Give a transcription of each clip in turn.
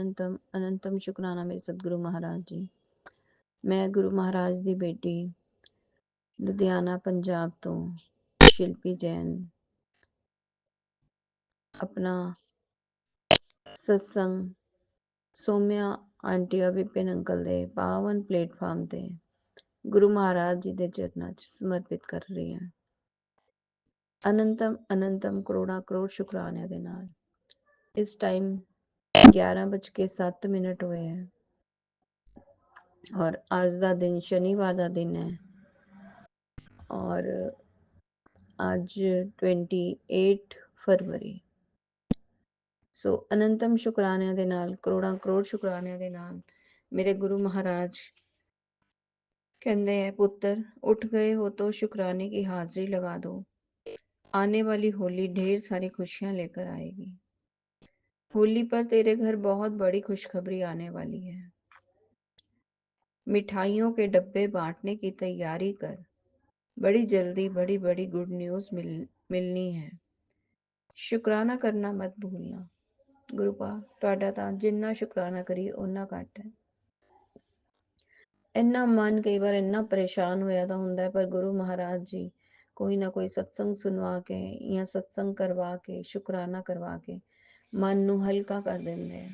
ਅਨੰਤਮ ਅਨੰਤਮ ਸ਼ੁਕਰਾਨਾ ਮੇਰੇ ਸਤਿਗੁਰੂ ਮਹਾਰਾਜ ਜੀ। ਮੈਂ ਗੁਰੂ ਮਹਾਰਾਜ ਦੀ ਬੇਟੀ ਲੁਧਿਆਣਾ ਪੰਜਾਬ ਤੋਂ ਸ਼ਿਲਪੀ ਜੈਨ ਆਪਣਾ ਸਤਸੰਗ ਸੋਮਿਆ ਆਂਟੀ ਔਰ ਵਿਪਿਨ ਅੰਕਲ ਦੇ ਪਾਵਨ ਪਲੇਟਫਾਰਮ ਤੇ ਗੁਰੂ ਮਹਾਰਾਜ ਜੀ ਦੇ ਚਰਨਾਂ 'ਚ ਸਮਰਪਿਤ ਕਰ ਰਹੀ ਹਾਂ। ਅਨੰਤਮ ਅਨੰਤਮ ਕਰੋੜਾਂ ਕਰੋੜ ਸ਼ੁਕਰਾਨਿਆਂ ਦੇ ਨਾਲ। ਇਸ ਟਾਈਮ 11:07 ਹੋਏ ਹੈ ਔਰ ਅੱਜ ਦਾ ਦਿਨ ਸ਼ਨੀਵਾਰ ਦਾ ਦਿਨ ਹੈ ਔਰ ਅੱਜ 28 ਫਰਵਰੀ। ਸੋ ਅਨੰਤਮ ਸ਼ੁਕਰਾਨਿਆਂ ਦੇ ਨਾਲ, ਕਰੋੜਾਂ ਕਰੋੜ ਸ਼ੁਕਰਾਨਿਆਂ ਦੇ ਨਾਲ ਮੇਰੇ ਗੁਰੂ ਮਹਾਰਾਜ कहते हैं, पुत्र उठ गए हो तो शुक्राने की हाजिरी लगा दो, आने वाली होली ढेर सारी खुशियां लेकर आएगी। होली पर तेरे घर बहुत बड़ी खुशखबरी आने वाली है। मिठाइयों के डब्बे बांटने की तैयारी कर, बड़ी जल्दी बड़ी बड़ी गुड न्यूज मिलनी है। शुक्राना करना मत भूलना। गुरु पा तुहाडा तां जिन्ना शुक्राना करिए उन्ना घट है। ਇੰਨਾ ਮਨ ਕਈ ਵਾਰ ਇੰਨਾ ਪਰੇਸ਼ਾਨ ਹੋਇਆ ਦਾ ਹੁੰਦਾ ਹੈ, ਪਰ ਗੁਰੂ ਮਹਾਰਾਜ ਜੀ ਕੋਈ ਨਾ ਕੋਈ ਸਤਸੰਗ ਸੁਣਵਾ ਕੇ ਜਾਂ ਸਤਸੰਗ ਕਰਵਾ ਕੇ ਸ਼ੁਕਰਾਨਾ ਕਰਵਾ ਕੇ ਮਨ ਨੂੰ ਹਲਕਾ ਕਰ ਦਿੰਦੇ ਆ।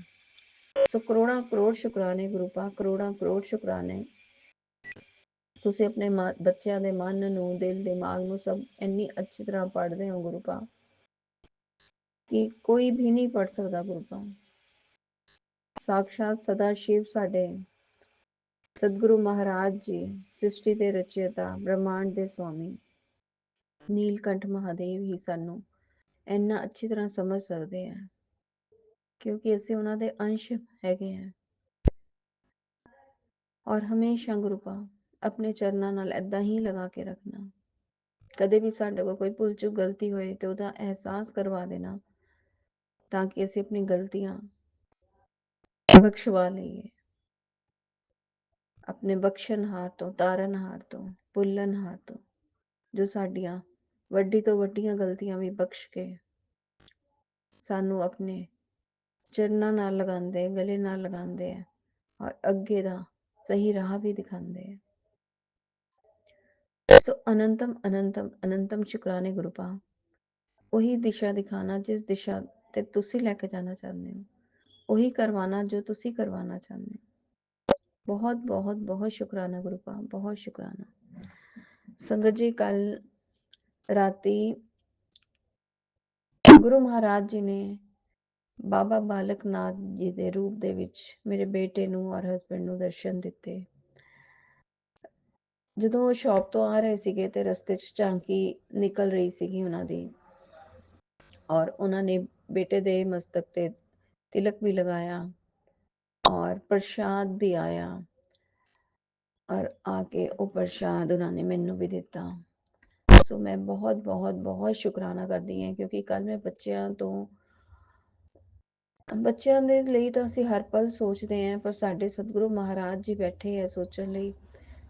ਸੋ ਕਰੋੜਾਂ ਕਰੋੜ ਸ਼ੁਕਰਾਨੇ ਗੁਰੂ ਪਾ, ਕਰੋੜਾਂ ਕਰੋੜ ਸ਼ੁਕਰਾਨੇ। ਤੁਸੀਂ ਆਪਣੇ ਬੱਚਿਆਂ ਦੇ ਮਨ ਨੂੰ, ਦਿਲ, ਦਿਮਾਗ ਨੂੰ ਸਭ ਇੰਨੀ ਅੱਛੀ ਤਰ੍ਹਾਂ ਪੜ੍ਹਦੇ ਹੋ ਗੁਰੂ ਪਾ ਕਿ ਕੋਈ ਵੀ ਨਹੀਂ ਪੜ੍ਹ ਸਕਦਾ ਗੁਰੂ ਪਾ। ਸਾਕਸ਼ਾਤ ਸਦਾ ਸ਼ਿਵ ਸਾਡੇ ਸਤਿਗੁਰੂ ਮਹਾਰਾਜ ਜੀ ਸ੍ਰਿਸ਼ਟੀ ਦੇ ਰਚయిਤਾ, ਬ੍ਰਹਮਾਂਡ ਦੇ ਸਵਾਮੀ ਨੀਲਕੰਠ ਮਹਾਦੇਵ ਹੀ ਸਾਨੂੰ ਇੰਨਾ ਅੱਛੀ ਤਰ੍ਹਾਂ ਸਮਝ ਸਕਦੇ ਆ ਕਿਉਂਕਿ ਅਸੀਂ ਉਹਨਾਂ ਦੇ ਅੰਸ਼ ਹੈਗੇ ਆ। ਔਰ ਹਮੇਸ਼ਾ ਗੁਰੂ ਪਾ ਆਪਣੇ ਚਰਨਾਂ ਨਾਲ ਏਦਾਂ ਹੀ ਲਗਾ ਕੇ ਰੱਖਣਾ। ਕਦੇ ਵੀ ਸਾਡੇ ਕੋਲ ਕੋਈ ਭੁੱਲ ਚੁੱਕ ਗਲਤੀ ਹੋਏ ਤੇ ਉਹਦਾ ਅਹਿਸਾਸ ਕਰਵਾ ਦੇਣਾ ਤਾਂ ਕਿ ਅਸੀਂ ਆਪਣੀ ਗਲਤੀਆਂ ਬਖਸ਼ਵਾ ਲਈਏ। ਆਪਣੇ ਬਖਸ਼ਣਹਾਰ ਤੋਂ, ਤਾਰਨਹਾਰ ਤੋਂ, ਭੁੱਲਣਹਾਰ ਤੋਂ, ਜੋ ਸਾਡੀਆਂ ਵੱਡੀ ਤੋਂ ਵੱਡੀਆਂ ਗਲਤੀਆਂ ਵੀ ਬਖਸ਼ ਕੇ ਸਾਨੂੰ ਆਪਣੇ ਚਰਨਾਂ ਨਾਲ ਲਗਾਉਂਦੇ, ਗਲੇ ਨਾਲ ਲਗਾਉਂਦੇ ਆ ਔਰ ਅੱਗੇ ਦਾ ਸਹੀ ਰਾਹ ਵੀ ਦਿਖਾਉਂਦੇ ਆ। ਸੋ ਅਨੰਤਮ ਅਨੰਤਮ ਅਨੰਤਮ ਸ਼ੁਕਰਾਨੇ ਗੁਰੂ ਪਾ। ਉਹੀ ਦਿਸ਼ਾ ਦਿਖਾਣਾ ਜਿਸ ਦਿਸ਼ਾ ਤੇ ਤੁਸੀਂ ਲੈ ਕੇ ਜਾਣਾ ਚਾਹੁੰਦੇ ਹੋ, ਉਹੀ ਕਰਵਾਣਾ ਜੋ ਤੁਸੀਂ ਕਰਵਾਣਾ ਚਾਹੁੰਦੇ ਹੋ। ਬਹੁਤ ਬਹੁਤ ਬਹੁਤ ਸ਼ੁਕਰਾਨਾ ਗੁਰੂ ਪਾ, ਬਹੁਤ ਸ਼ੁਕਰਾਨਾ। ਸੰਗਤ ਜੀ, ਕੱਲ ਰਾਤੀ ਗੁਰੂ ਮਹਾਰਾਜ ਜੀ ਨੇ ਬਾਬਾ ਬਾਲਕ ਨਾਥ ਜੀ ਦੇ ਰੂਪ ਦੇ ਵਿੱਚ ਮੇਰੇ ਬੇਟੇ ਨੂੰ ਔਰ ਹਸਬੈਂਡ ਨੂੰ ਦਰਸ਼ਨ ਦਿੱਤੇ। ਜਦੋਂ ਉਹ ਸ਼ੌਪ ਤੋਂ ਆ ਰਹੇ ਸੀਗੇ ਤੇ ਰਸਤੇ 'ਚ ਝਾਂਕੀ ਨਿਕਲ ਰਹੀ ਸੀਗੀ ਉਹਨਾਂ ਦੀ ਔਰ ਉਹਨਾਂ ਨੇ ਬੇਟੇ ਦੇ ਮਸਤਕ ਤੇ ਤਿਲਕ ਵੀ ਲਗਾਇਆ ਔਰ ਪ੍ਰਸ਼ਾਦ ਵੀ ਆਇਆ ਔਰ ਆ ਕੇ ਉਹ ਪ੍ਰਸ਼ਾਦ ਉਹਨਾਂ ਨੇ ਮੈਨੂੰ ਵੀ ਦਿੱਤਾ। ਸੋ ਮੈਂ ਬਹੁਤ ਬਹੁਤ ਬਹੁਤ ਸ਼ੁਕਰਾਨਾ ਕਰਦੀ ਹਾਂ ਕਿਉਂਕਿ ਕੱਲ ਮੈਂ ਬੱਚਿਆਂ ਦੇ ਲਈ ਤਾਂ ਅਸੀਂ ਹਰ ਪਲ ਸੋਚਦੇ ਹਾਂ, ਪਰ ਸਾਡੇ ਸਤਿਗੁਰੂ ਮਹਾਰਾਜ ਜੀ ਬੈਠੇ ਹੈ ਸੋਚਣ ਲਈ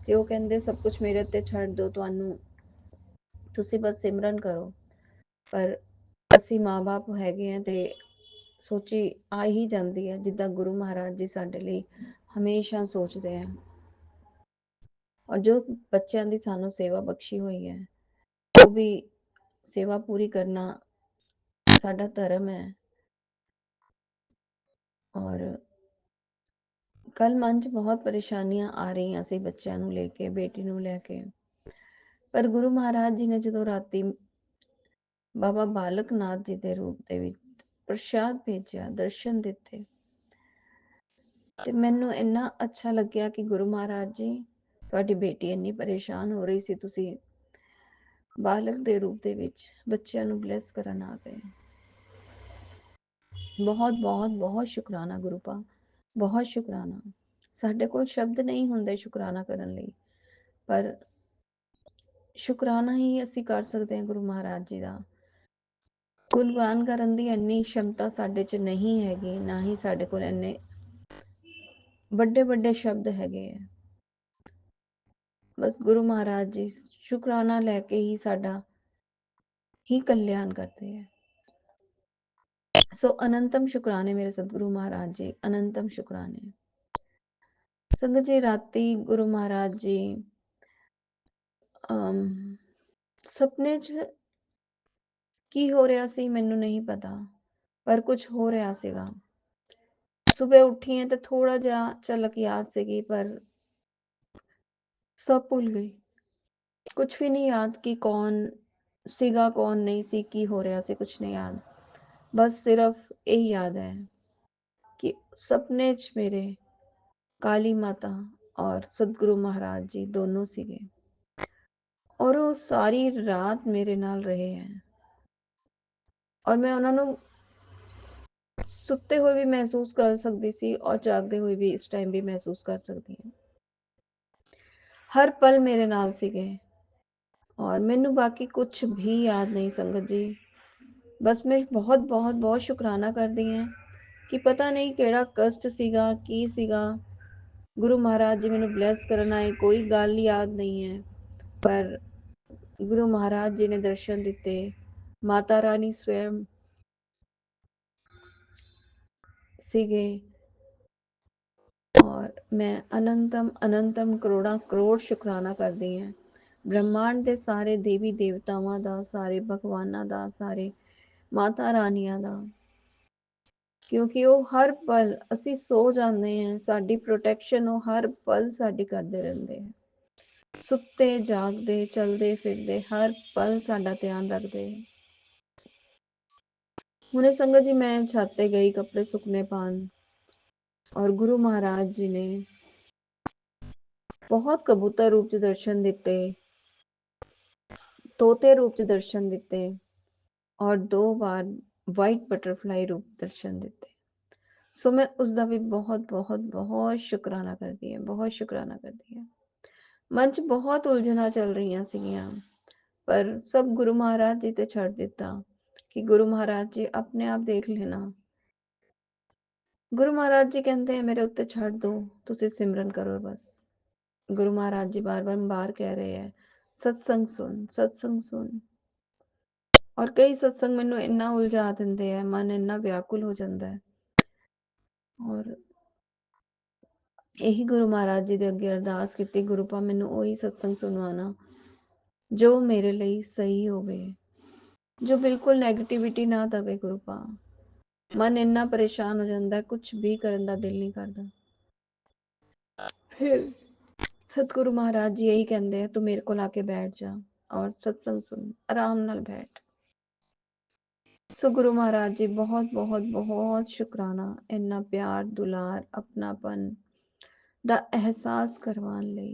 ਤੇ ਉਹ ਕਹਿੰਦੇ ਸਭ ਕੁਝ ਮੇਰੇ ਉੱਤੇ ਛੱਡ ਦਿਓ, ਤੁਸੀਂ ਬਸ ਸਿਮਰਨ ਕਰੋ। ਪਰ ਅਸੀਂ ਮਾਂ-ਬਾਪ ਹੈਗੇ ਆ ਤੇ ਸੋਚੀ ਆ ਹੀ ਜਾਂਦੀ ਹੈ ਜਿੱਦਾਂ ਗੁਰੂ ਮਹਾਰਾਜ ਜੀ ਸਾਡੇ ਲਈ ਹਮੇਸ਼ਾ ਸੋਚਦੇ ਆ ਔਰ ਜੋ ਬੱਚਿਆਂ ਦੀ ਸਾਨੂੰ ਸੇਵਾ ਬਖਸ਼ੀ ਹੋਈ ਹੈ ਉਹ ਵੀ ਸੇਵਾ ਪੂਰੀ ਕਰਨਾ ਸਾਡਾ ਧਰਮ ਹੈ। ਔਰ ਕੱਲ ਮਨ 'ਚ ਬਹੁਤ ਪਰੇਸ਼ਾਨੀਆਂ ਆ ਰਹੀਆਂ ਸੀ ਬੱਚਿਆਂ ਨੂੰ ਲੈ ਕੇ, ਬੇਟੀ ਨੂੰ ਲੈ ਕੇ, ਪਰ ਗੁਰੂ ਮਹਾਰਾਜ ਜੀ ਨੇ ਜਦੋਂ ਰਾਤੀ ਬਾਬਾ ਬਾਲਕ ਨਾਥ ਜੀ ਦੇ ਰੂਪ ਦੇ ਵਿੱਚ ਪ੍ਰਸ਼ਾਦ ਭੇਜਿਆ, ਦਰਸ਼ਨ ਦਿੱਤੇ ਤੇ ਮੈਨੂੰ ਇੰਨਾ ਅੱਛਾ ਲੱਗਿਆ ਕਿ ਗੁਰੂ ਮਹਾਰਾਜ ਜੀ, ਤੁਹਾਡੀ ਬੇਟੀ ਇੰਨੀ ਪਰੇਸ਼ਾਨ ਹੋ ਰਹੀ ਸੀ, ਤੁਸੀਂ ਬਾਲਕ ਦੇ ਰੂਪ ਦੇ ਵਿੱਚ ਬੱਚਿਆਂ ਨੂੰ ਬਲੈਸ ਕਰਨ ਆ ਗਏ। ਬਹੁਤ ਬਹੁਤ ਬਹੁਤ ਸ਼ੁਕਰਾਨਾ ਗੁਰੂ ਪਾ, ਬਹੁਤ ਸ਼ੁਕਰਾਨਾ। ਸਾਡੇ ਕੋਲ ਸ਼ਬਦ ਨਹੀਂ ਹੁੰਦੇ ਸ਼ੁਕਰਾਨਾ ਕਰਨ ਲਈ, ਪਰ ਸ਼ੁਕਰਾਨਾ ਹੀ ਅਸੀਂ ਕਰ ਸਕਦੇ ਹਾਂ ਗੁਰੂ ਮਹਾਰਾਜ ਜੀ ਦਾ। ਗੁਣਗਾਨ ਕਰਨ ਦੀ ਇੰਨੀ ਸ਼ਮਤਾ ਸਾਡੇ 'ਚ ਨਹੀਂ ਹੈਗੀ, ਨਾ ਹੀ ਸਾਡੇ ਕੋਲ ਇੰਨੇ ਵੱਡੇ ਵੱਡੇ ਸ਼ਬਦ ਹੈਗੇ ਆ। ਬਸ ਗੁਰੂ ਮਹਾਰਾਜ ਜੀ ਸ਼ੁਕਰਾਨਾ ਲੈ ਕੇ ਹੀ ਸਾਡਾ ਹੀ ਕਲਿਆਣ ਕਰਦੇ ਹੈ। सो अनंतम शुक्राने मेरे सदगुरु महाराज जी, अनंतम शुक्राने। संगत जी राती गुरु महाराज जी सुपने च ਕੀ ਹੋ ਰਿਹਾ ਸੀ ਮੈਨੂੰ ਨਹੀਂ ਪਤਾ, ਪਰ ਕੁਝ ਹੋ ਰਿਹਾ ਸੀਗਾ। ਸਵੇਰ ਉੱਠੀ ਹਾਂ ਤੇ ਥੋੜਾ ਜਿਹਾ ਝਲਕ ਯਾਦ ਸੀਗੀ, ਪਰ ਸਭ ਭੁੱਲ ਗਈ। ਕੁਝ ਵੀ ਨਹੀਂ ਯਾਦ ਕਿ ਕੌਣ ਸੀਗਾ ਕੌਣ ਨਹੀਂ ਸੀ, ਕੀ ਹੋ ਰਿਹਾ ਸੀ, ਕੁਝ ਨਹੀਂ ਯਾਦ। ਬਸ ਸਿਰਫ ਇਹ ਯਾਦ ਹੈ ਕਿ ਸੁਪਨੇ 'ਚ ਮੇਰੇ काली माता और सतगुरु महाराज जी दोनों सीगे और वो सारी रात मेरे नाल रहे हैं और मैं उन्होंने सुते हुए भी महसूस कर सकती सी और जागते हुए भी इस टाइम भी महसूस कर सकती हूँ। हर पल मेरे नाल सीगे और मैनू बाकी कुछ भी याद नहीं संगत जी। बस मैं बहुत बहुत बहुत शुकराना करती हैं कि पता नहीं केड़ा कष्ट सीगा की सीगा, गुरु महाराज जी मैनू ब्लैस करन आए, कोई गल याद नहीं है, पर गुरु महाराज जी ने दर्शन दिते, माता रानी स्वयं सीगे और मैं अनंतम अनंतम करोड़ा करोड़ शुकराना करदी हैं ब्रह्मांड के सारे देवी देवतावां दा, सारे भगवानां दा, सारे माता रानियां दा, क्योंकि वो हर पल असी सो जाते हैं, साडी प्रोटैक्शन वो हर पल साडी करते रहंदे हैं, सुते जागते चलते फिरते हर पल साडा ध्यान रखते हैं। हुणे संगत जी मैं छत ते गई कपड़े सुकने पान और गुरु महाराज जी ने बहुत कबूतर रूप च दर्शन दिते, तोते रूप च दर्शन दिते और 2 बार वाइट बटरफ्लाई रूप दर्शन दिते। सो मैं उसका भी बहुत बहुत बहुत शुकराना करती है, बहुत शुकराना करती है। मन च बहुत उलझना चल रही सीगियां, पर सब गुरु महाराज जी ते छड़ दिता कि गुरु महाराज जी अपने आप देख लेना। गुरु महाराज जी कहते हैं मेरे उत्ते छड़ दो, तुसी सिमरन करो बस। गुरु महाराज जी बार बार कह रहे हैं सत्संग सुन, सत्संग सुन। और कई सत्संग मैनू इन्ना उलझा देंदे है, मन इन्ना व्याकुल हो जाता है और यही गुरु महाराज जी दे अगे अरदास की, गुरु पा मैनू वही सत्संग सुनवाना जो मेरे लिए सही होवे, जो बिल्कुल नैगेटिविटी ना दवे। गुरु पा मन इन्ना परेशान हो जाता है, कुछ भी करन दा दिल नहीं करता। फिर सतगुरु महाराज जी यही कहते हैं तू मेरे को आके बैठ जा और सत्संग सुन, आराम नाल बैठ। सो गुरु महाराज जी बहुत बहुत बहुत शुकराना, इन्ना प्यार दुलार अपनापन दा एहसास करवान लई,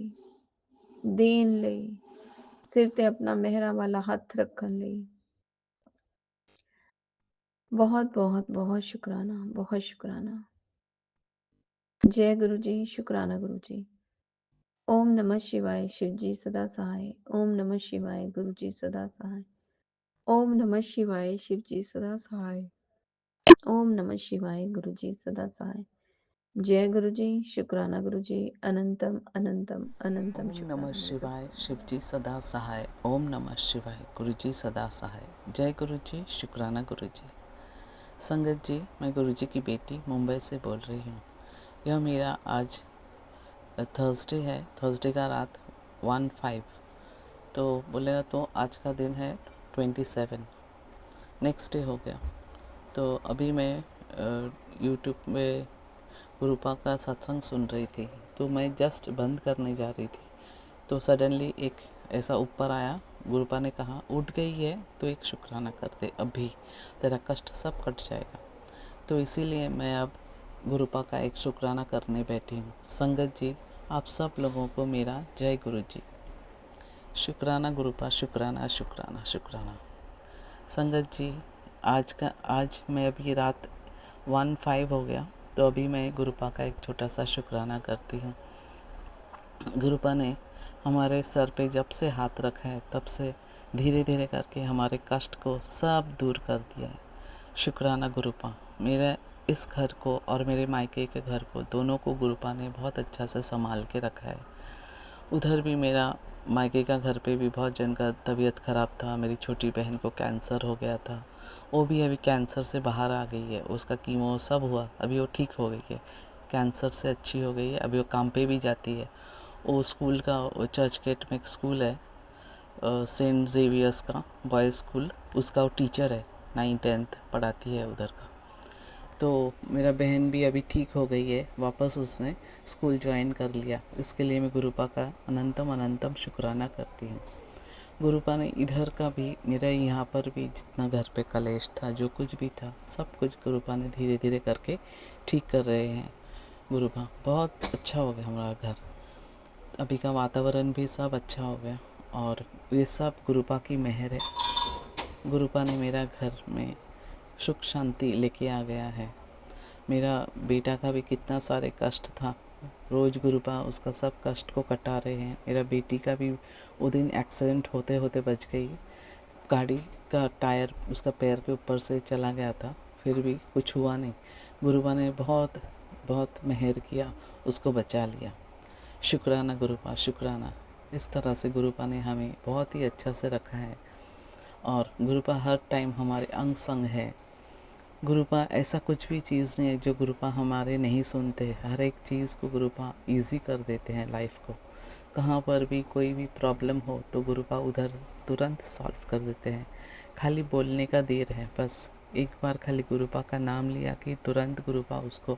देन लई, सिर ते अपना मेहरा वाला हथ रखन लई बहुत बहुत बहुत शुकराना, बहुत शुकराना। जय गुरु जी, शुकराना गुरु जी। ओम नमः शिवाय, शिव जी सदा सहाय। ओम नमः शिवाय, गुरु जी सदा सहाय। ओम नमः शिवाय, शिव जी सदा सहाय। ओम नमः शिवाय, गुरु जी सदा सहाय। जय गुरु जी, शुकराना गुरु जी, अनंतम अनंतम अनंतम ओम नमः शुकराना मेरे शिवाय, सतगुरु। शिव जी सदा सहाय। ओम नमः शिवाय, गुरु जी सदा सहाय। जय गुरु जी, शुक्राना गुरु जी। संगत जी, मैं गुरु जी की बेटी मुंबई से बोल रही हूँ। यह मेरा आज थर्सडे है, थर्सडे का रात 1:05 तो बोलेगा तो आज का दिन है 27, नेक्स्ट डे हो गया। तो अभी मैं यूट्यूब में गुरुपा का सत्संग सुन रही थी, तो मैं जस्ट बंद करने जा रही थी तो सडनली एक ऐसा ऊपर आया। गुरुपा ने कहा उठ गई है तो एक शुक्राना कर दे, अभी तेरा कष्ट सब कट जाएगा। तो इसीलिए मैं अब गुरुपा का एक शुक्राना करने बैठी हूँ। संगत जी, आप सब लोगों को मेरा जय गुरु जी। शुक्राना गुरुपा, शुक्राना शुक्राना शुक्राना। संगत जी, आज मैं अभी रात 1:05 हो गया, तो अभी मैं गुरुपा का एक छोटा सा शुक्राना करती हूँ। गुरुपा ने हमारे सर पे जब से हाथ रखा है तब से धीरे धीरे करके हमारे कष्ट को सब दूर कर दिया है। शुक्राना गुरुपा। मेरे इस घर को और मेरे मायके के घर को, दोनों को गुरुपा ने बहुत अच्छा से संभाल के रखा है। उधर भी मेरा मायके का घर पे भी बहुत जन का तबीयत ख़राब था। मेरी छोटी बहन को कैंसर हो गया था वो भी अभी कैंसर से बाहर आ गई है, उसका कीमो सब हुआ, अभी वो ठीक हो गई है, कैंसर से अच्छी हो गई है, अभी वो काम पे भी जाती है। वो स्कूल का, वो चर्च गेट में एक स्कूल है, सेंट जेवियर्स का बॉयज़ स्कूल, उसका वो टीचर है, 9th-10th पढ़ाती है उधर का। तो मेरा बहन भी अभी ठीक हो गई है, वापस उसने स्कूल ज्वाइन कर लिया। इसके लिए मैं गुरुपा का अनंतम अनंतम शुक्राना करती हूँ। गुरुपा ने इधर का भी, मेरा यहाँ पर भी जितना घर पे कलेश था, जो कुछ भी था, सब कुछ गुरुपा ने धीरे धीरे करके ठीक कर रहे हैं। गुरुपा बहुत अच्छा हो गया हमारा घर, अभी का वातावरण भी सब अच्छा हो गया, और ये सब गुरुपा की मेहर है। गुरुपा ने मेरा घर में सुख शांति लेके आ गया है। मेरा बेटा का भी कितना सारे कष्ट था, रोज़ गुरुपा उसका सब कष्ट को कटा रहे हैं। मेरा बेटी का भी वो दिन एक्सीडेंट होते होते बच गई, गाड़ी का टायर उसका पैर के ऊपर से चला गया था, फिर भी कुछ हुआ नहीं। गुरुपा ने बहुत बहुत मेहर किया, उसको बचा लिया। शुक्राना गुरुपा, शुक्राना। इस तरह से गुरुपा ने हमें बहुत ही अच्छा से रखा है, और गुरुपा हर टाइम हमारे अंग संग है। गुरुपा ऐसा कुछ भी चीज़ नहीं है जो गुरुपा हमारे नहीं सुनते। हर एक चीज़ को गुरुपा इजी कर देते हैं लाइफ को। कहाँ पर भी कोई भी प्रॉब्लम हो तो गुरुपा उधर तुरंत सॉल्व कर देते हैं। खाली बोलने का देर है, बस एक बार खाली गुरुपा का नाम लिया कि तुरंत गुरुपा उसको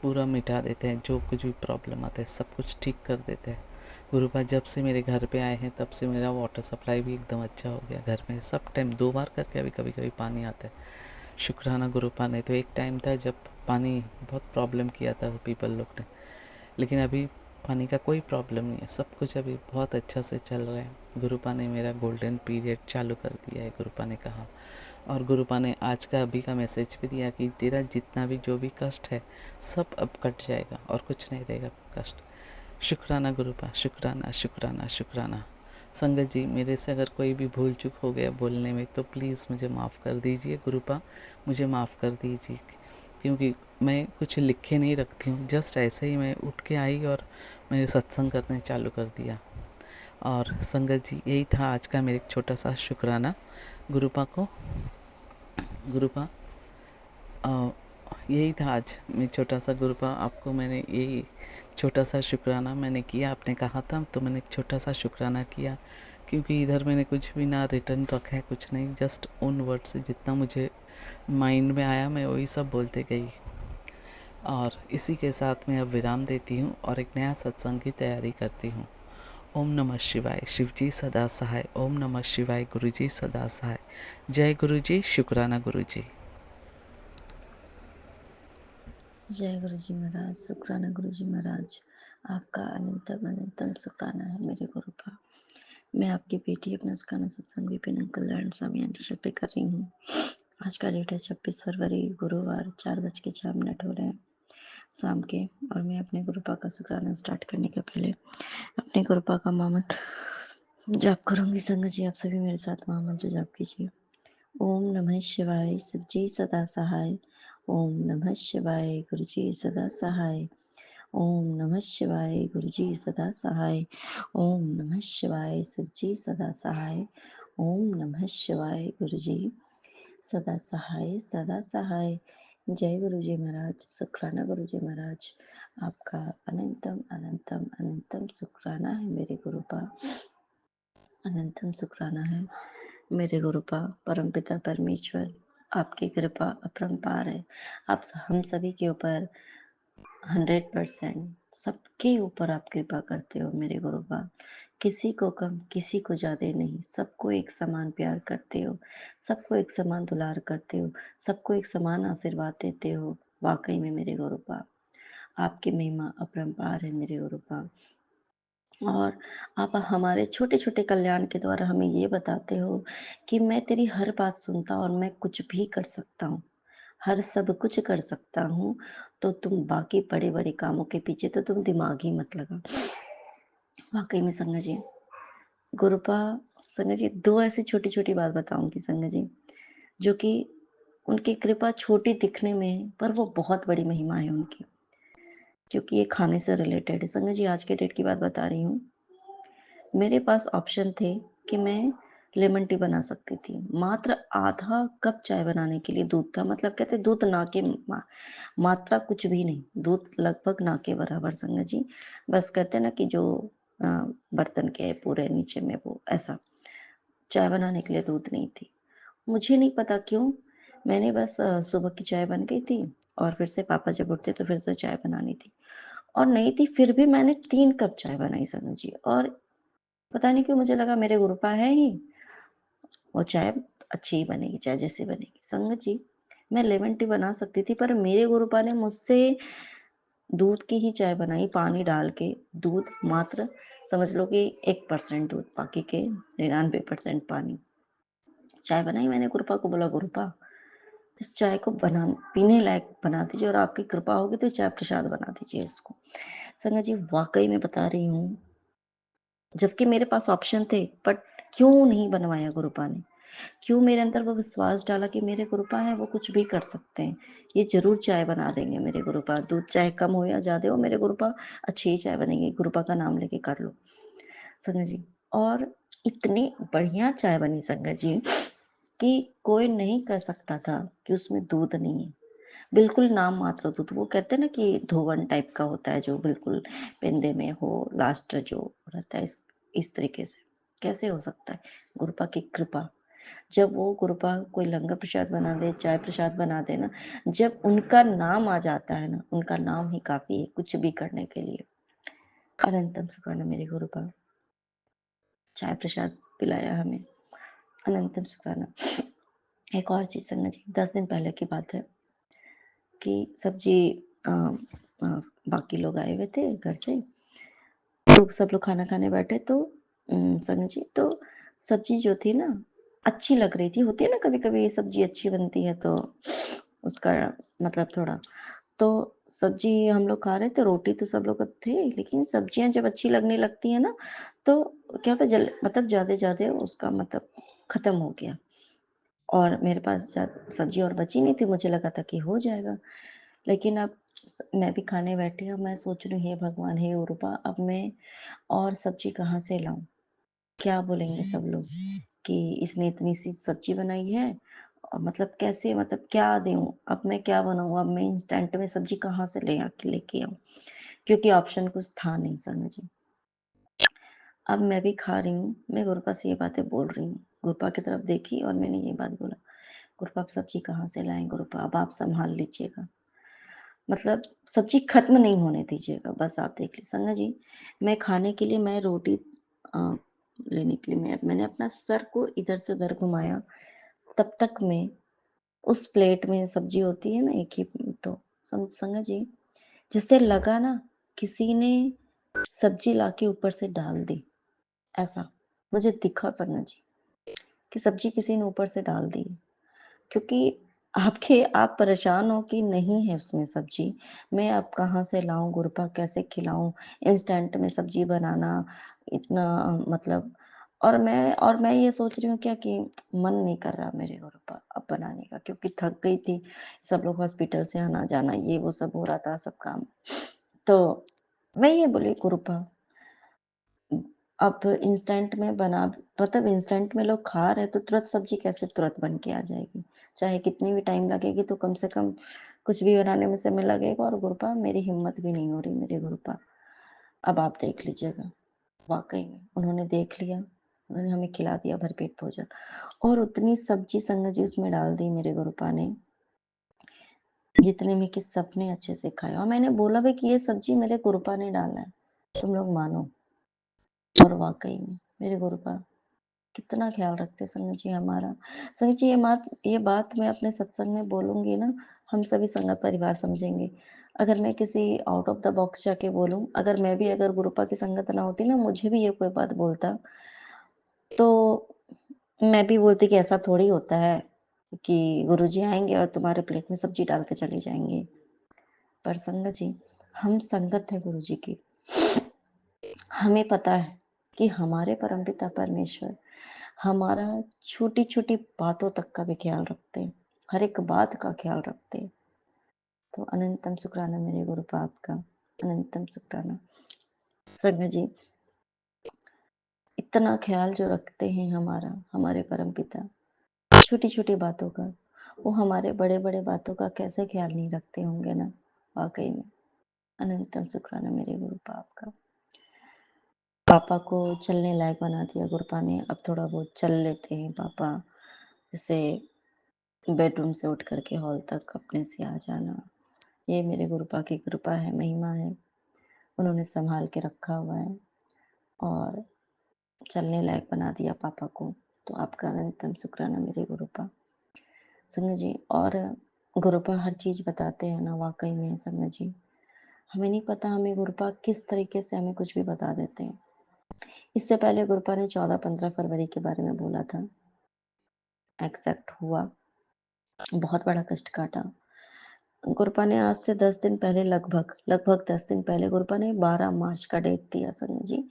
पूरा मिटा देते हैं। जो कुछ भी प्रॉब्लम आता है सब कुछ ठीक कर देते हैं। गुरुपा जब से मेरे घर पे आए हैं तब से मेरा वाटर सप्लाई भी एकदम अच्छा हो गया। घर में सब टाइम 2 बार करके अभी कभी कभी पानी आता है। शुक्राना गुरुपा ने। तो एक टाइम था जब पानी बहुत प्रॉब्लम किया था पीपल लोग ने, लेकिन अभी पानी का कोई प्रॉब्लम नहीं है, सब कुछ अभी बहुत अच्छा से चल रहा है। गुरुपा ने मेरा गोल्डन पीरियड चालू कर दिया है, गुरुपा ने कहा। और गुरुपा ने आज का अभी का मैसेज भी दिया कि तेरा जितना भी जो भी कष्ट है सब अब कट जाएगा और कुछ नहीं रहेगा कष्ट। शुक्राना गुरुपा, शुक्राना शुक्राना शुक्राना। संगत जी, मेरे से अगर कोई भी भूल चूक हो गया बोलने में तो प्लीज़ मुझे माफ़ कर दीजिए। गुरुपा मुझे माफ़ कर दीजिए, क्योंकि मैं कुछ लिखे नहीं रखती हूँ, जस्ट ऐसे ही मैं उठ के आई और मैंने सत्संग करने चालू कर दिया। और संगत जी, यही था आज का मेरे छोटा सा शुक्राना गुरुपा को। गुरुपा यही था आज मैं छोटा सा गुरुपा, आपको मैंने यही छोटा सा शुक्राना मैंने किया। आपने कहा था तो मैंने एक छोटा सा शुक्राना किया, क्योंकि इधर मैंने कुछ भी ना रिटर्न रखा है, कुछ नहीं, जस्ट उन वर्ड से जितना मुझे माइंड में आया मैं वही सब बोलते गई। और इसी के साथ मैं अब विराम देती हूँ और एक नया सत्संग की तैयारी करती हूँ। ओम नमः शिवाय, शिवजी सदा सहाय। ओम नमः शिवाय, गुरुजी सदा सहाय। जय गुरुजी, शुक्राना गुरुजी। जय गुरु जी महाराज, शुक्राना गुरु जी महाराज। आपका अनंतम अनंतम शुक्राना है मेरे गुरुपा। मैं आपकी बेटी अपना शुक्राना सत्संग विपिन अंकल लर्न स्वामी आंटी शक्ति कर रही हूँ। आज का डेट है 26 फरवरी गुरुवार, 4:06 हो रहे हैं शाम के। और मैं अपने गुरुपा का शुक्राना स्टार्ट करने के पहले अपने गुरुपा का महामंत्र जाप करूंगी। संगत जी, आप सभी मेरे साथ महामंत्र जाप कीजिए। ओम नमः शिवाय, शिवजी सदा सहाय। ओम नमः शिवाय, गुरुजी सदा सहाय। ओम नमः शिवाय, गुरुजी सदा सहाय। ओम नमः शिवाय, शिवजी सदा सहाय। ओम नमः शिवाय, गुरुजी सदा सहाय, सदा सहाय। जय गुरुजी महाराज, शुक्राना गुरुजी महाराज। आपका अनंतम अनंतम अनंतम शुक्राना है मेरे गुरुपा। अनंतम शुक्राना है मेरे गुरुपा। परमपिता परमेश्वर, आपकी कृपा अपरंपार है। आप हम सभी के ऊपर 100% सबके ऊपर आप कृपा करते हो मेरे गुरुपा। किसी को कम, किसी को ज्यादा नहीं, सबको एक समान प्यार करते हो, सबको एक समान दुलार करते हो, सबको एक समान आशीर्वाद देते हो। वाकई में मेरे गुरुपा, आपकी महिमा अपरंपार है मेरे गुरुपा। और आप हमारे छोटे छोटे कल्याण के द्वारा हमें ये बताते हो कि मैं तेरी हर बात सुनता और मैं कुछ भी कर सकता हूँ, हर सब कुछ कर सकता हूँ। तो तुम बाकी बड़े बड़े कामों के पीछे तो तुम दिमाग ही मत लगा। वाकई में संगत जी, गुरुपा, संगत जी, दो ऐसी छोटी छोटी बात बताऊंगी संगत जी, जो कि उनकी कृपा छोटी दिखने में पर वो बहुत बड़ी महिमा है उनकी, क्योंकि ये खाने से रिलेटेड है। संगत जी, आज के डेट की बात बता रही हूँ। मेरे पास ऑप्शन थे कि मैं लेमन टी बना सकती थी। मात्र आधा कप चाय बनाने के लिए दूध था, मतलब कहते दूध ना के मा मात्रा कुछ भी नहीं, दूध लगभग ना के बराबर संगत जी। बस कहते हैं ना कि जो अ, बर्तन के पूरे नीचे में वो ऐसा, चाय बनाने के लिए दूध नहीं थी। मुझे नहीं पता क्यों, मैंने बस सुबह की चाय बन गई थी और फिर से पापा जब उठते तो फिर से चाय बनानी थी और नहीं थी, फिर भी मैंने 3 कप चाय बनाई संगत जी। और पता नहीं क्यों मुझे लगा मेरे गुरुपा हैं ही, वो चाय अच्छी ही बनेगी, चाहे जैसी बनेगी। संगत जी, मैं लेमन टी बना सकती थी पर मेरे गुरुपा ने मुझसे दूध की ही चाय बनाई, पानी डाल के, दूध मात्र समझ लो कि 1% दूध, बाकी के 99% पानी। चाय बनाई, मैंने गुरुपा को बोला, "गुरुपा, इस चाय को बना पीने लायक बना दीजिए और आपकी कृपा होगी तो चाय प्रसाद बना दीजिए इसको।" संगत जी, वाक़ई में बता रही हूँ, जबकि मेरे पास ऑप्शन थे, बट क्यों नहीं बनवाया गुरुपा ने? क्यों मेरे अंदर वो विश्वास डाला कि मेरे गुरुपा हैं, वो कुछ भी कर सकते हैं। ये ज़रूर चाय बना देंगे मेरे गुरुपा, दूध चाहे कम हो या ज़्यादा हो, मेरे गुरुपा अच्छी ही चाय बनेगी, गुरुपा का नाम लेके कर लो। संगत जी, और इतनी बढ़िया चाय बनी संगत जी कि कोई नहीं कह सकता था कि उसमें दूध नहीं है। बिल्कुल नाम मात्र दूध, वो कहते हैं ना कि धोवन टाइप का होता है जो बिल्कुल पेंदे में हो, लास्ट जो रहता है इस तरीके से। कैसे हो सकता है? गुरुपा की कृपा। जब वो कृपा कोई लंगर प्रसाद बना दे, चाय प्रसाद बना दे ना, जब उनका नाम आ जाता है ना, उनका नाम ही काफ़ी है कुछ भी करने के लिए। अनंतम शुक्राना मेरे गुरुपा, चाय प्रसाद पिलाया हमें, अनंतम शुक्राना। एक और चीज़ संगत जी, 10 दिन पहले की बात है कि सब्जी अ अ, बाकी लोग आए हुए थे घर से, तो सब लोग खाना खाने बैठे तो संगत जी, तो सब्जी जो थी ना, अच्छी लग रही थी। होती है ना कभी-कभी सब्जी अच्छी बनती है तो उसका मतलब थोड़ा, तो सब्जी हम लोग खा रहे थे, रोटी तो सब लोग थे, लेकिन सब्जियाँ जब अच्छी लगने लगती हैं ना, तो क्या होता है मतलब ज़्यादा-ज़्यादा उसका मतलब खत्म हो गया और मेरे पास सब्जी और बची नहीं थी, मुझे लगा था कि हो जाएगा। लेकिन अब मैं भी खाने बैठी, अब मैं सोच रही हूँ, हे भगवान, हे गुरुबा, अब मैं और सब्जी कहाँ से लाऊँ? क्या बोलेंगे सब लोग कि इसने इतनी सी सब्जी बनाई है और मतलब कैसे, मतलब क्या दूँ? अब मैं क्या बनाऊँ? अब मैं इंस्टेंट में सब्जी कहाँ से लेके आऊँ? क्योंकि ऑप्शन कुछ था नहीं संग जी। अब मैं भी खा रही हूँ, मैं गुरुपा से ये बातें बोल रही हूँ। गुरुपा की तरफ देखी और मैंने ये बात बोला, "गुरुपा, अब सब्जी कहाँ से लाएँ गुरुपा? अब आप सँभाल लीजिएगा। मतलब सब्जी खत्म नहीं होने दीजिएगा, बस आप देख लीजिए।" संगा जी, मैं खाने के लिए मैं रोटी अ, लेने के लिए मैंने अपना सर को इधर से उधर घुमाया, तब तक मैं उस प्लेट में सब्जी होती है ना एक ही, तो संगा जी, जिससे लगा ना किसी ने सब्जी लाके ऊपर से डाल दी, ऐसा मुझे दिखा संगा जी, कि सब्जी किसी ने ऊपर से डाल दी। क्योंकि आप परेशान हो कि नहीं है उसमें सब्ज़ी, मैं अब कहाँ से लाऊँ गुरुपा, कैसे खिलाऊँ? इंस्टेंट में सब्ज़ी बनाना इतना मतलब, और मैं ये सोच रही हूँ क्या कि मन नहीं कर रहा मेरे गुरुपा अब बनाने का, क्योंकि थक गई थी। सब लोग हॉस्पिटल से आना-जाना ये वो सब हो रहा था सब काम। तो मैं ये बोली, गुरुपा, अब इंस्टेंट में बना, मतलब इंस्टेंट में लोग खा रहे हैं तो तुरंत सब्जी कैसे तुरंत बन के आ जाएगी? चाहे कितनी भी टाइम लगेगी तो कम से कम कुछ भी बनाने में समय लगेगा, और गुरुपा मेरी हिम्मत भी नहीं हो रही मेरे गुरुपा, अब आप देख लीजिएगा। वाक़ई में उन्होंने देख लिया, उन्होंने हमें खिला दिया भरपेट भोजन और उतनी सब्जी संगत जी उसमें डाल दी मेरे गुरुपा ने, जितने में कि सबने अच्छे से खाया, और मैंने बोला भी कि ये सब्जी मेरे गुरुपा ने डाला है, तुम लोग मानो। और वाक़ई में मेरे गुरुपा कितना ख़्याल रखते संगत जी हमारा। संगत जी, ये बात मैं अपने सत्संग में बोलूँगी ना, हम सभी संगत परिवार समझेंगे। अगर मैं किसी आउट ऑफ द बॉक्स जाके बोलूँ, अगर गुरुपा की संगत ना होती ना, मुझे भी ये कोई बात बोलता, तो मैं भी बोलती कि ऐसा थोड़ी होता है कि गुरुजी आएँगे और तुम्हारे प्लेट में सब्ज़ी डाल के चले जाएँगे। पर संगत जी, हम संगत हैं गुरुजी की। हमें पता है कि हमारे परमपिता परमेश्वर हमारा छोटी-छोटी बातों तक का भी ख़्याल रखते हैं, हर एक बात का ख़्याल रखते हैं। तो अनंतम शुक्राना मेरे गुरुपाद का, अनंतम शुक्राना। संगत जी, इतना ख़्याल जो रखते हैं हमारा, हमारे परमपिता, छोटी-छोटी बातों का, वो हमारे बड़े-बड़े बातों का कैसे ख़्याल नहीं रखते होंगे ना, वाक़ई में। अनंतम शुक्राना मेरे गुरु पाप का। पापा को चलने लायक बना दिया गुरुपा ने, अब थोड़ा बहुत चल लेते हैं पापा। जैसे बेडरूम से उठ कर के हॉल तक अपने से आ जाना, ये मेरे गुरुपा की कृपा है, महिमा है। उन्होंने सँभाल के रखा हुआ है और चलने लायक बना दिया पापा को, तो आपका अनंतम शुक्राना मेरे गुरुपा। संगत जी और गुरुपा हर चीज़ बताते हैं ना वाक़ई में संगत जी, हमें नहीं पता हमें गुरुपा किस तरीके से हमें कुछ भी बता देते हैं। इससे पहले गुरुपा ने 14-15 फरवरी के बारे में बोला था, एक्सेप्ट हुआ, बहुत बड़ा कष्ट काटा। गुरुपा ने आज से 10 दिन पहले लगभग 10 दिन पहले गुरुपा ने 12 मार्च का डेट दिया संजय जी,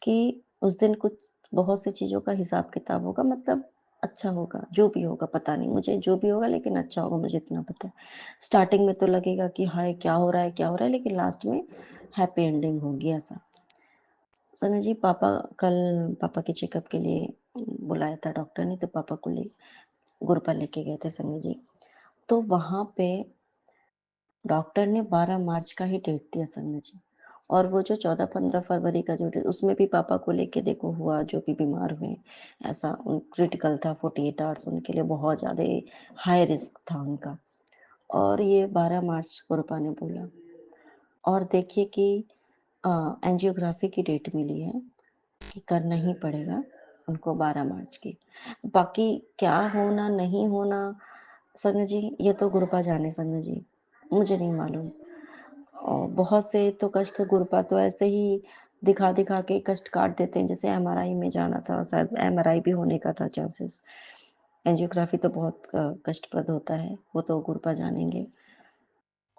कि उस दिन कुछ बहुत सी चीज़ों का हिसाब-किताब होगा मतलब अच्छा होगा, जो भी होगा पता नहीं मुझे जो भी होगा लेकिन अच्छा होगा मुझे इतना पता है। स्टार्टिंग में तो लगेगा कि हाय क्या हो रहा है, क्या हो रहा है? लेकिन लास्ट में हैप्पी एंडिंग होगी ऐसा। संजय जी कल पापा के चेकअप के लिए बुलाया था डॉक्टर ने तो पापा को गुरुपा लेके गए थे संजय जी। तो वहाँ पे डॉक्टर ने 12 मार्च का ही डेट दिया संजय जी और वो जो 14-15 फरवरी का जो डेट उसमें भी पापा को लेके देखो हुआ जो भी बीमार हुए, ऐसा क्रिटिकल था 48 आवर्स उनके लिए बहुत ज़्यादा हाई रिस्क था उनका और ये 12 मार्च गुरुपा ने बोला और देखिए कि एंजियोग्राफी की डेट मिली है कि करना ही पड़ेगा उनको 12 मार्च की। बाकी क्या होना, नहीं होना संजय जी, ये तो गुरुपा जाने संजय जी, मुझे नहीं मालूम। और बहुत से तो कष्ट गुरुपा तो ऐसे ही दिखा-दिखा के कष्ट काट देते हैं, जैसे एमआरआई में जाना था, शायद एमआरआई भी होने का था चांसेस। एंजियोग्राफी तो बहुत कष्टप्रद होता है, वो तो गुरुपा जानेंगे।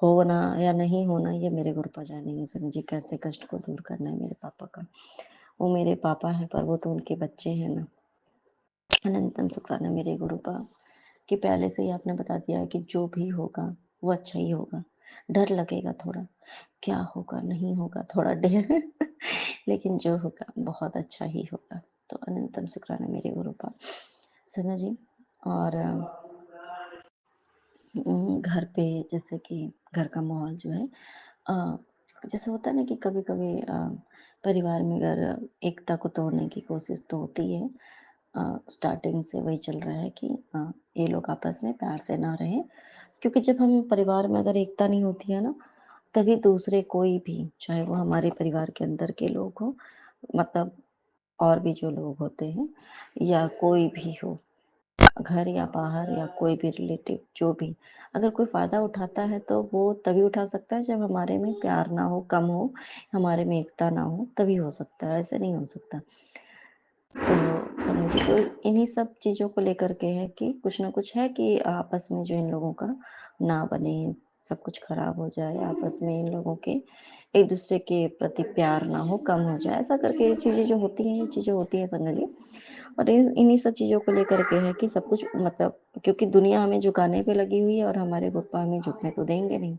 होना या नहीं होना ये मेरे गुरुपा जानेंगे सनी जी, कैसे कष्ट को दूर करना है मेरे पापा का। वो मेरे पापा हैं पर वो तो उनके बच्चे हैं ना। अनंतम शुक्राना मेरे गुरुपा कि पहले से ही आपने बता दिया है कि जो भी होगा, वो अच्छा ही होगा। डर लगेगा थोड़ा, क्या होगा, नहीं होगा, थोड़ा डर लेकिन जो होगा बहुत अच्छा ही होगा। तो अनंतम शुक्राना मेरे गुरुपा। सना जी और घर पे जैसे कि घर का माहौल जो है अ, जैसे होता है ना कि कभी-कभी परिवार में अगर एकता को तोड़ने की कोशिश तो होती है। स्टार्टिंग से वही चल रहा है कि ये लोग आपस में प्यार से ना रहें, क्योंकि जब हम परिवार में अगर एकता नहीं होती है ना, तभी दूसरे कोई भी, चाहे वो हमारे परिवार के अंदर के लोग हों, मतलब और भी जो लोग होते हैं या कोई भी हो, घर या बाहर या कोई भी रिलेटिव जो भी, अगर कोई फ़ायदा उठाता है तो वो तभी उठा सकता है जब हमारे में प्यार ना हो, कम हो, हमारे में एकता ना हो, तभी हो सकता है, ऐसे नहीं हो सकता। तो समझिए तो इन्हीं सब चीज़ों को लेकर के है कि कुछ ना कुछ है कि आपस में जो इन लोगों का ना बने, सब कुछ खराब हो जाए, आपस में इन लोगों के एक-दूसरे के प्रति प्यार ना हो, कम हो जाए, ऐसा करके ये चीज़ें जो होती हैं, ये चीज़ें होती हैं संगा जी। और इन्हीं सब चीज़ों को लेकर के है कि सब कुछ मतलब क्योंकि दुनिया हमें झुकाने पे लगी हुई है और हमारे गुप्पा हमें झुकने तो देंगे नहीं।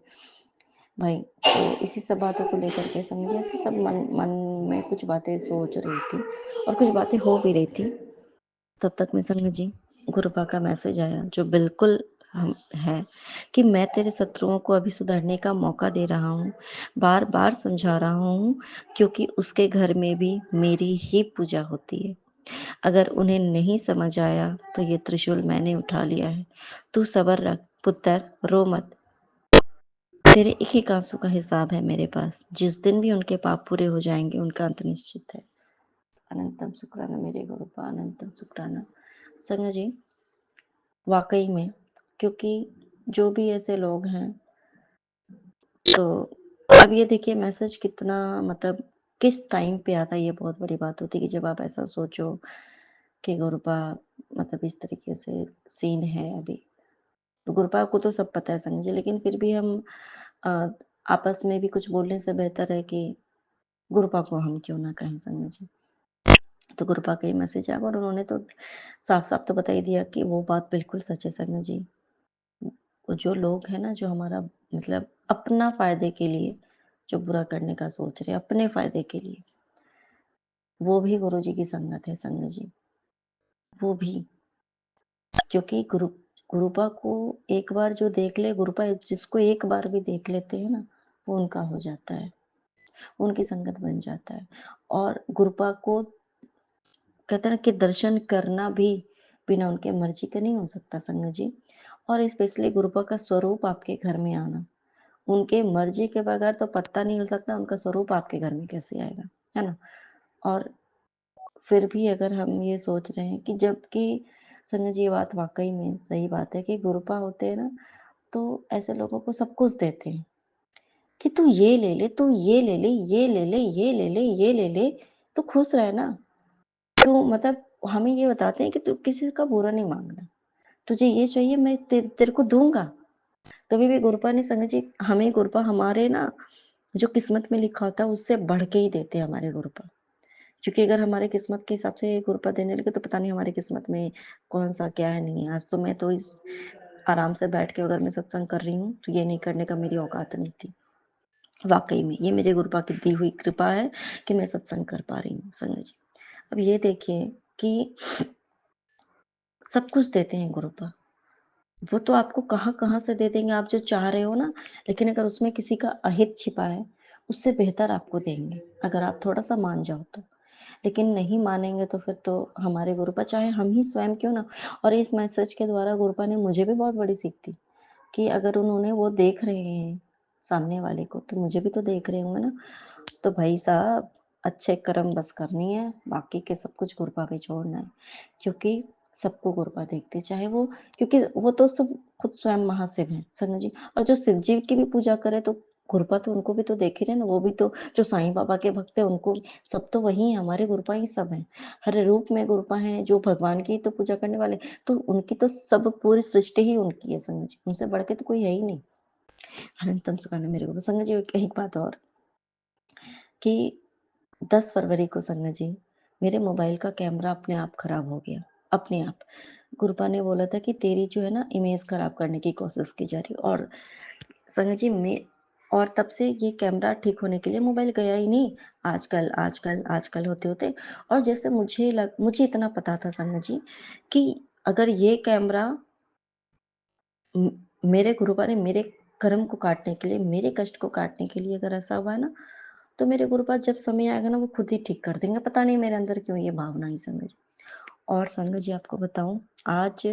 भाई, तो इसी सब बातों को लेकर के समझिए ऐसे सब मन मन में कुछ बातें सोच रही थी और कुछ बातें हो भी रही थी। तब तक में संग जी गुरुपा का मैसेज आया जो बिल्कुल हम है कि मैं तेरे शत्रुओं को अभी सुधरने का मौका दे रहा हूँ, बार-बार समझा रहा हूँ क्योंकि उसके घर में भी मेरी ही पूजा होती है। अगर उन्हें नहीं समझ आया तो ये त्रिशूल मैंने उठा लिया है। तू सब्र रख पुत्र, रो मत। तेरे एक एक आंसू का हिसाब है मेरे पास। जिस दिन भी उनके पाप पूरे हो जाएँगे, उनका अंत निश्चित है। अनंतम शुक्राना मेरे गुरुपा, अनंतम शुक्राना। संगा जी, वाक़ई में क्योंकि जो भी ऐसे लोग हैं, तो अब ये देखिए मैसेज कितना मतलब किस टाइम पे आता है, ये बहुत बड़ी बात होती है कि जब आप ऐसा सोचो कि गुरुपा मतलब इस तरीके से सीन है अभी। तो गुरुपा को तो सब पता है संगा जी, लेकिन फिर भी हम अ, आपस में भी कुछ बोलने से बेहतर है कि गुरुपा को हम क्यों ना कहें संगा जी। तो गुरुपा का ये मैसेज आया और उन्होंने तो साफ-साफ तो बता ही दिया कि वो बात बिल्कुल सच है संगा जी। वो जो लोग हैं ना जो हमारा मतलब अपना फ़ायदे के लिए जो बुरा करने का सोच रहे हैं, अपने फ़ायदे के लिए, वो भी गुरुजी की संगत है संगत जी, वो भी। क्योंकि गुरुपा को एक बार जो देख ले, गुरुपा जिसको एक बार भी देख लेते हैं ना, वो उनका हो जाता है, उनकी संगत बन जाता है। और गुरुपा को कहते हैं ना कि दर्शन करना भी बिना उनके मर्जी के नहीं हो सकता संगत जी। और स्पेशली गुरुपा का स्वरूप आपके घर में आना, उनके मर्जी के बगैर तो पत्ता नहीं हिल सकता, उनका स्वरूप आपके घर में कैसे आएगा, है ना? और फिर भी अगर हम ये सोच रहे हैं कि जबकि संगत जी ये बात वाक़ई में सही बात है कि गुरुपा होते हैं ना, तो ऐसे लोगों को सब कुछ देते हैं कि तू ये ले ले, तू ये ले ले, ये ले ले, ये ले ले, ये ले ले, तू खुश रह ना। तू मतलब हमें ये बताते हैं कि तू किसी का बुरा नहीं माँगना। तुझे ये चाहिए मैं तेरे को दूँगा। कभी भी गुरुपा ने संगत जी हमें गुरुपा हमारे ना जो किस्मत में लिखा होता है उससे बढ़ के ही देते हैं हमारे गुरुपा। क्योंकि अगर हमारे किस्मत के हिसाब से गुरुपा देने लगे तो पता नहीं हमारी किस्मत में कौन-सा क्या है नहीं है। आज तो मैं तो इस आराम से बैठ के अगर मैं सत्संग कर रही हूँ, तो ये नहीं करने का मेरी औकात नहीं थी। वाक़ई में ये मेरे गुरुपा की दी हुई कृपा है कि मैं सत्संग कर पा रही हूँ संगत जी। अब ये देखिए कि सब कुछ देते हैं गुरुपा। वो तो आपको कहाँ-कहाँ से दे देंगे आप जो चाह रहे हो ना, लेकिन अगर उसमें किसी का अहित छिपा है, उससे बेहतर आपको देंगे, अगर आप थोड़ा-सा मान जाओ तो। लेकिन नहीं मानेंगे तो फिर तो हमारे गुरुपा चाहे हम ही स्वयं क्यों ना। और इस मैसेज के द्वारा गुरुपा ने मुझे भी बहुत बड़ी सीख दी कि अगर उन्होंने वो देख रहे हैं सामने वाले को, तो मुझे भी तो देख रहे होंगे ना। तो भाई साहब अच्छे कर्म बस करनी है, बाकी के सब कुछ गुरुपा पे छोड़ना है। क्योंकि सबको गुरुपा देखते हैं, चाहे वो क्योंकि वो तो सब खुद स्वयं महाशिव हैं, समझ जी। और जो शिव जी की भी पूजा करे तो गुरुपा तो उनको भी तो देख ही रहे हैं ना, वो भी तो जो साईं बाबा के भक्त हैं उनको सब तो वही हैं, हमारे गुरुपा ही सब हैं। हर रूप में गुरुपा हैं, जो भगवान की तो पूजा करने वाले, तो उनकी तो सब पूरी सृष्टि ही उनकी है संगत जी, उनसे बढ़ के तो कोई है ही नहीं। अनंतम सुखाने मेरे को संगत जी एक बात और कि 10 फरवरी को संगत जी, मेरे मोबाइल का कैमरा अपने आप खराब हो गया, अपने आप। गुरुपा ने बोला था कि तेरी जो है ना इमेज खराब करने की कोशिश की जा रही है। और संगत जी मैं और तब से ये कैमरा ठीक होने के लिए मोबाइल गया ही नहीं। आजकल, आजकल, आजकल होते-होते और जैसे मुझे इतना पता था संगत जी कि अगर ये कैमरा म मेरे गुरुपा ने मेरे कर्म को काटने के लिए, मेरे कष्ट को काटने के लिए अगर ऐसा हुआ है ना, तो मेरे गुरुपा जब समय आएगा ना वो खुद ही ठीक कर देंगे। पता नहीं मेरे अंदर क्यों ये भावना आई संगत जी। और संगत जी आपको बताऊँ आज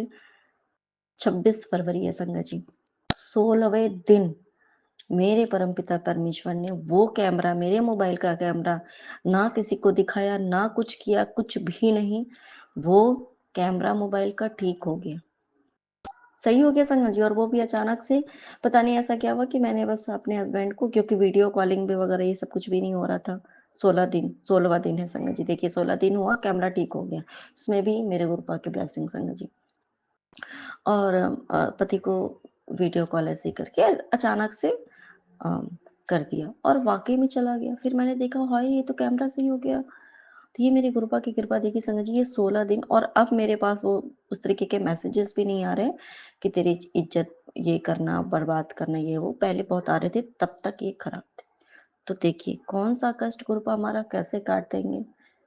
26 फरवरी है संगत जी। 16वें दिन मेरे परमपिता परमेश्वर ने वो कैमरा मेरे मोबाइल का कैमरा ना किसी को दिखाया, ना कुछ किया, कुछ भी नहीं। वो कैमरा मोबाइल का ठीक हो गया। सही हो गया संगत जी। और वो भी अचानक से पता नहीं ऐसा क्या हुआ कि मैंने बस अपने हस्बैंड को क्योंकि वीडियो कॉलिंग भी वगैरह ये सब कुछ भी नहीं हो रहा था। 16वाँ दिन है संगत जी। देखिए 16 दिन हुआ कैमरा ठीक हो गया। उसमें भी मेरे गुरुपा की ब्लेसिंग संगत जी। और पति को वीडियो कॉल ऐसे ही करके अचानक से अ, कर दिया और वाक़ई में चला गया। फिर मैंने देखा हाय! ये तो कैमरा सही हो गया। तो ये मेरी गुरुपा की कृपा देखिए संगत जी ये 16 दिन और अब मेरे पास वो उस तरीके के मैसेजेस भी नहीं आ रहे कि तेरी इज़्ज़त ये करना, बर्बाद करना ये वो, पहले बहुत आ रहे थे तब तक ये खराब थे। तो देखिए कौन-सा कष्ट गुरुपा हमारा कैसे काट देंगे,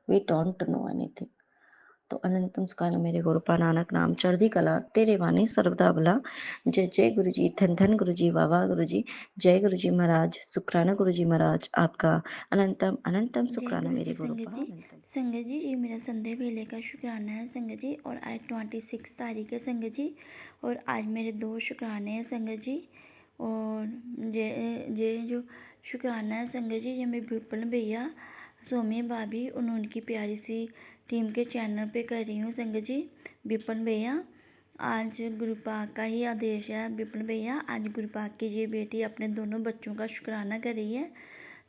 वी डोंट नो एनीथिंग। तो अनंतम सुखान मेरे गुरुपा नानक नाम चढ़दी कला तेरे वाणी सर्वदा भला। जय जय गुरु जी, धन धन गुरु जी, वाह वाह गुरु जी, जय गुरु जी महाराज, शुक्राना गुरु जी महाराज, आपका अनंतम अनंतम जय शुक्राना गुरु जी मेरे संगत गुरुपा जी। अनंतम। संगत जी ये मेरा संदेह वेले का शुक्राना है संगत जी और आज 26 तारीख है संगत जी और आज मेरे 2 शुक्राने हैं संगत जी और ये जो शुक्राना है संगत जी ये मेरे विपन भैया सोमी भाभी उनकी प्यारी सी टीम के चैनल पे कर रही हूँ संगत जी। विपन भैया आज गुरुपाक का ही आदेश है। विपन भैया आज गुरुपाक की ये बेटी अपने दोनों बच्चों का शुक्राना कर रही है।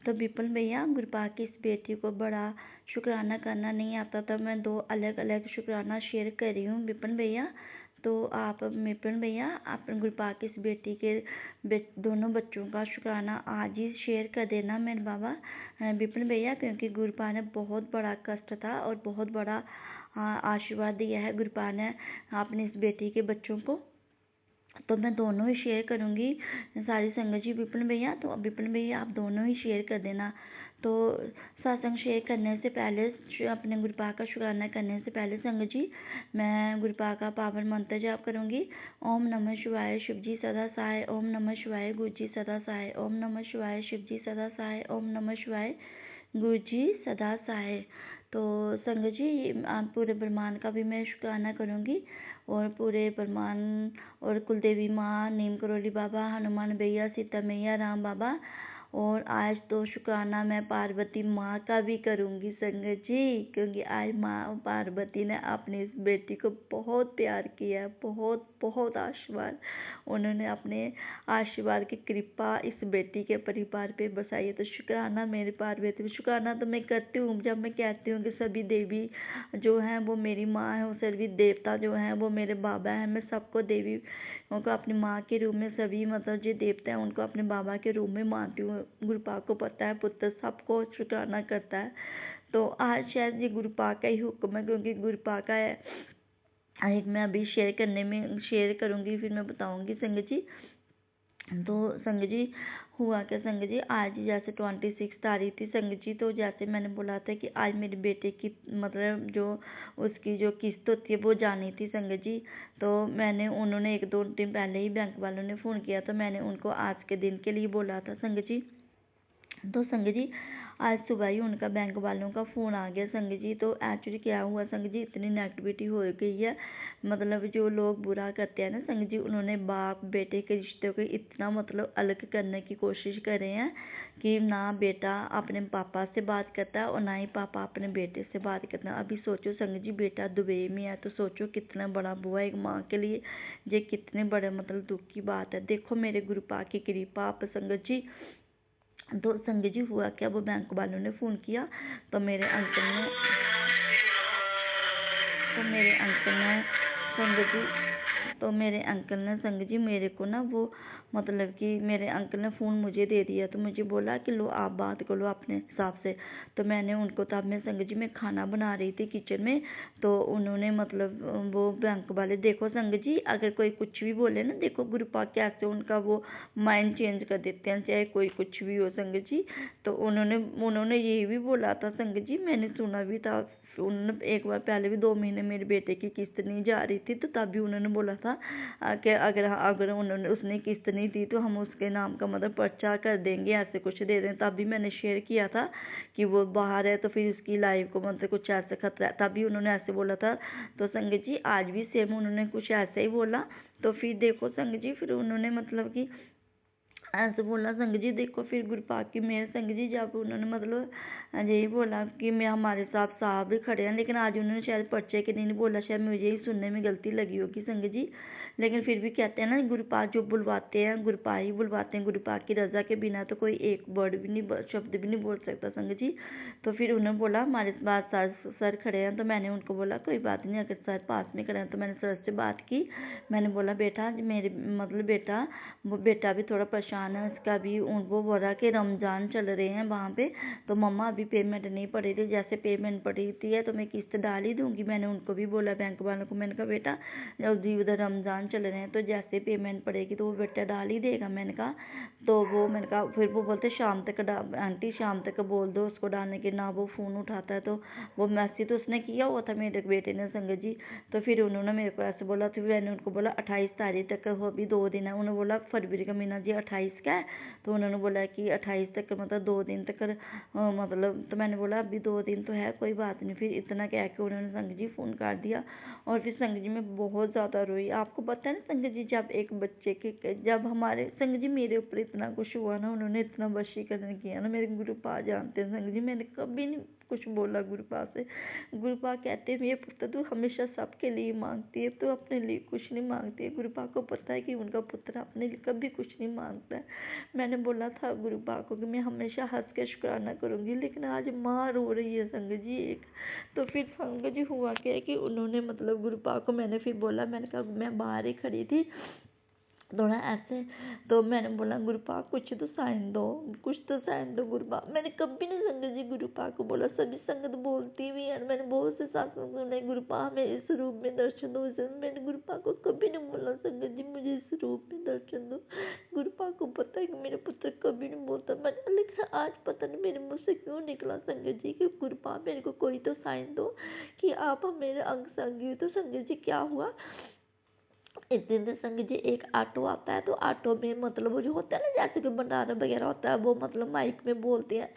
तो विपुल भैया गुरुपाक की इस बेटी को बड़ा शुक्राना करना नहीं आता था। मैं 2 अलग अलग शुक्राना शेयर कर रही हूँ विपुल भैया। तो आप विपुल भैया आप गुरुपाक की इस बेटी के दोनों बच्चों का शुक्राना आज ही शेयर कर देना मेरे बाबा विपुल भैया, क्योंकि गुरुपाक ने बहुत बड़ा कष्ट था और बहुत बड़ा आशीर्वाद दिया है गुरुपाक ने अपनी इस बेटी के बच्चों को। तो मैं दोनों ही शेयर करूँगी सारी संगत जी। विपिन भैया, तो विपिन भैया आप दोनों ही शेयर कर देना। तो सत्संग शेयर करने से पहले, अपने गुरुपाक का शुक्राना करने से पहले संगत जी, मैं गुरुपाक का पावन मंत्र जाप करूँगी। ओम नमः शिवाय, शिव जी सदा सहाय। ओम नमः शिवाय, गुरु जी सदा सहाय। ओम नमः शिवाय, शिव जी सदा सहाय। ओम नमः शिवाय, गुरु जी सदा सहाय। तो संगत जी, आप पूरे ब्रह्मांड का भी मैं शुक्राना करूँगी, और पूरे ब्रह्मांड और कुलदेवी माँ, नीम करोली बाबा, हनुमान भैया, सीता मैया, राम बाबा, और आज तो शुक्राना मैं पार्वती माँ का भी करूँगी संगत जी, क्योंकि आज माँ पार्वती ने अपनी इस बेटी को बहुत प्यार किया, बहुत बहुत आशीर्वाद उन्होंने अपने आशीर्वाद की कृपा इस बेटी के परिवार पे बसाई है। तो शुक्राना मेरी पार्वती, शुक्राना तो मैं करती हूँ जब मैं कहती हूँ कि सभी देवी जो हैं वो मेरी माँ है, और सभी देवता जो हैं वो मेरे बाबा हैं। मैं सबको देवी उनको अपनी माँ के रूप में, सभी मतलब जो देवता हैं उनको अपने बाबा के रूप में मानती हूँ। गुरुपाक को पता है पुत्र सबको शुक्राना करता है। तो आज शायद ये गुरुपाक का ही हुक्म है, क्योंकि गुरुपाक का है। एक मैं अभी शेयर करूँगी, फिर मैं बताऊँगी संगत जी। तो संगत जी हुआ क्या संगत जी, आज जैसे 26 तारीख थी संगत जी, तो जैसे मैंने बोला था कि आज मेरे बेटे की मतलब जो उसकी जो किस्त होती है वो जानी थी संगत जी। तो उन्होंने 1-2 दिन पहले ही बैंक वालों ने फ़ोन किया, तो मैंने उनको आज के दिन के लिए बोला था संगत जी। तो संगत जी आज सुबह ही उनका बैंक वालों का फ़ोन आ गया संगत जी। तो एक्चुअली क्या हुआ संगत जी, इतनी नेगेटिविटी हो गई है, मतलब जो लोग बुरा करते हैं ना संगत जी, उन्होंने बाप बेटे के रिश्ते को इतना मतलब अलग करने की कोशिश कर रहे हैं कि ना बेटा अपने पापा से बात करता है और ना ही पापा अपने बेटे से बात करता है। अभी सोचो संगत जी, बेटा दुबई में है, तो सोचो कितना बड़ा बुआ एक माँ के लिए, ये कितने बड़े मतलब दुख की बात है। देखो मेरे गुरुपाक की कृपा आप संगत जी। तो संगत जी हुआ क्या, वो बैंक वालों ने फ़ोन किया, तो मेरे अंकल ने संगत जी मेरे को ना वो मतलब कि मेरे अंकल ने फ़ोन मुझे दे दिया। तो मुझे बोला कि लो आप बात कर लो अपने हिसाब से। तो मैंने उनको, तब मैं संगत जी मैं खाना बना रही थी किचन में, तो उन्होंने मतलब वो बैंक वाले, देखो संगत जी अगर कोई कुछ भी बोले ना, देखो गुरुपाक कैसे उनका वो माइंड चेंज कर देते हैं, चाहे कोई कुछ भी हो संगत जी। तो उन्होंने यही भी बोला था संगत जी, मैंने सुना भी था। उन्होंने एक बार पहले भी 2 महीने मेरे बेटे की किस्त नहीं जा रही थी, तो तब भी उन्होंने बोला था कि अगर उसने किस्त नहीं दी तो हम उसके नाम का मतलब पर्चा कर देंगे, ऐसे कुछ दे दें। तब भी मैंने शेयर किया था कि वो बाहर है, तो फिर उसकी लाइफ को मतलब कुछ ऐसा खतरा है, तब भी उन्होंने ऐसे बोला था। तो संगत जी आज भी सेम उन्होंने कुछ ऐसा ही बोला। तो फिर देखो संगत जी, फिर उन्होंने मतलब कि ऐसे बोला संगत जी, देखो फिर गुरुपाक की मेहर संगत जी, जब उन्होंने मतलब यही बोला कि मैं हमारे साथ साहब भी खड़े हैं, लेकिन आज उन्होंने शायद पर्चे के दिन बोला, शायद मुझे ही सुनने में गलती लगी होगी संगत जी। लेकिन फिर भी कहते हैं ना, गुरुपाक जो बुलवाते हैं गुरुपाक ही बुलवाते हैं, गुरुपाक की रज़ा के बिना तो कोई एक वर्ड भी नहीं, शब्द भी नहीं बोल सकता संगत जी। तो फिर उन्होंने बोला हमारे पास सर खड़े हैं, तो मैंने उनको बोला कोई बात नहीं, अगर सर पास में खड़े हैं। तो मैंने सर से बात की, मैंने बोला बेटा मेरे मतलब बेटा भी थोड़ा परेशान है, उसका भी वो बोला कि रमज़ान चल रहे हैं वहाँ पे, तो मम्मा अभी पेमेंट नहीं पड़ी थी, जैसे पेमेंट पड़ी थी है तो मैं किस्त डाल ही दूँगी। मैंने उनको भी बोला बैंक वालों को, मैंने कहा बेटा जी उधर रमज़ान चल रहे हैं, तो जैसे पेमेंट पड़ेगी तो वो बेटा डाल ही देगा। मैंने कहा तो मैंने कहा, फिर वो बोलते शाम तक आंटी शाम तक बोल दो उसको डालने के, ना वो फ़ोन उठाता है। तो वो मैसेज तो उसने किया हुआ था मेरे बेटे ने संगत जी। तो फिर उन्होंने मेरे को ऐसे बोला, तो मैंने उनको बोला 28 तारीख तक हो, अभी 2 दिन है। उन्होंने बोला फरवरी का महीना जी 28 का है, तो उन्होंने बोला कि 28 तक मतलब 2 दिन तक मतलब। तो मैंने बोला अभी 2 दिन तो है, कोई बात नहीं। फिर इतना कह के उन्होंने संगत जी फ़ोन काट दिया, और फिर संगत जी मैं बहुत ज़्यादा रोई। आपको पता है ना संगत जी, जब एक बच्चे के जब हमारे संगत जी मेरे ऊपर इतना कुछ हुआ ना, उन्होंने इतना वशीकरण किया ना, मेरे गुरुपा जानते हैं संगत जी, मैंने कभी नहीं कुछ बोला गुरुपा से। गुरुपा कहते हैं मेरे पुत्र तू हमेशा सबके लिए मांगती है, तो अपने लिए कुछ नहीं मांगती है। गुरुपा को पता है कि उनका पुत्र अपने लिए कभी कुछ नहीं मांगता है। मैंने बोला था गुरुपा को कि मैं हमेशा हंस के शुक्राना करूँगी, लेकिन आज माँ रो रही है संगत जी एक। तो फिर संगत जी हुआ क्या है कि उन्होंने मतलब गुरुपा को मैंने फिर बोला, मैंने कहा मैं बाहर ही खड़ी थी, थोड़ा ऐसे। तो मैंने बोला गुरुपा कुछ तो साइन दो, कुछ तो साइन दो गुरुपा। मैंने कभी नहीं संगत जी गुरुपा को बोला, सभी संगत बोलती भी है, मैंने बहुत से सत्संग सुने गुरुपा हमें इस रूप में दर्शन दो। मैंने गुरुपा को कभी नहीं बोला संगत जी मुझे इस रूप में दर्शन दो। गुरुपा को पता है कि मेरे पुत्र कभी नहीं बोलता, मैंने लेकिन आज पता नहीं मेरे मुँह से क्यों निकला संगत जी कि गुरुपा मेरे को कोई तो साइन दो कि आप मेरे अंग संगी हो। तो संगत जी क्या हुआ, इस दिन से संगत जी एक ऑटो आता है, तो ऑटो में मतलब वो जो होता है ना जैसे कि भंडारा वगैरह होता है वो मतलब माइक में बोलते हैं।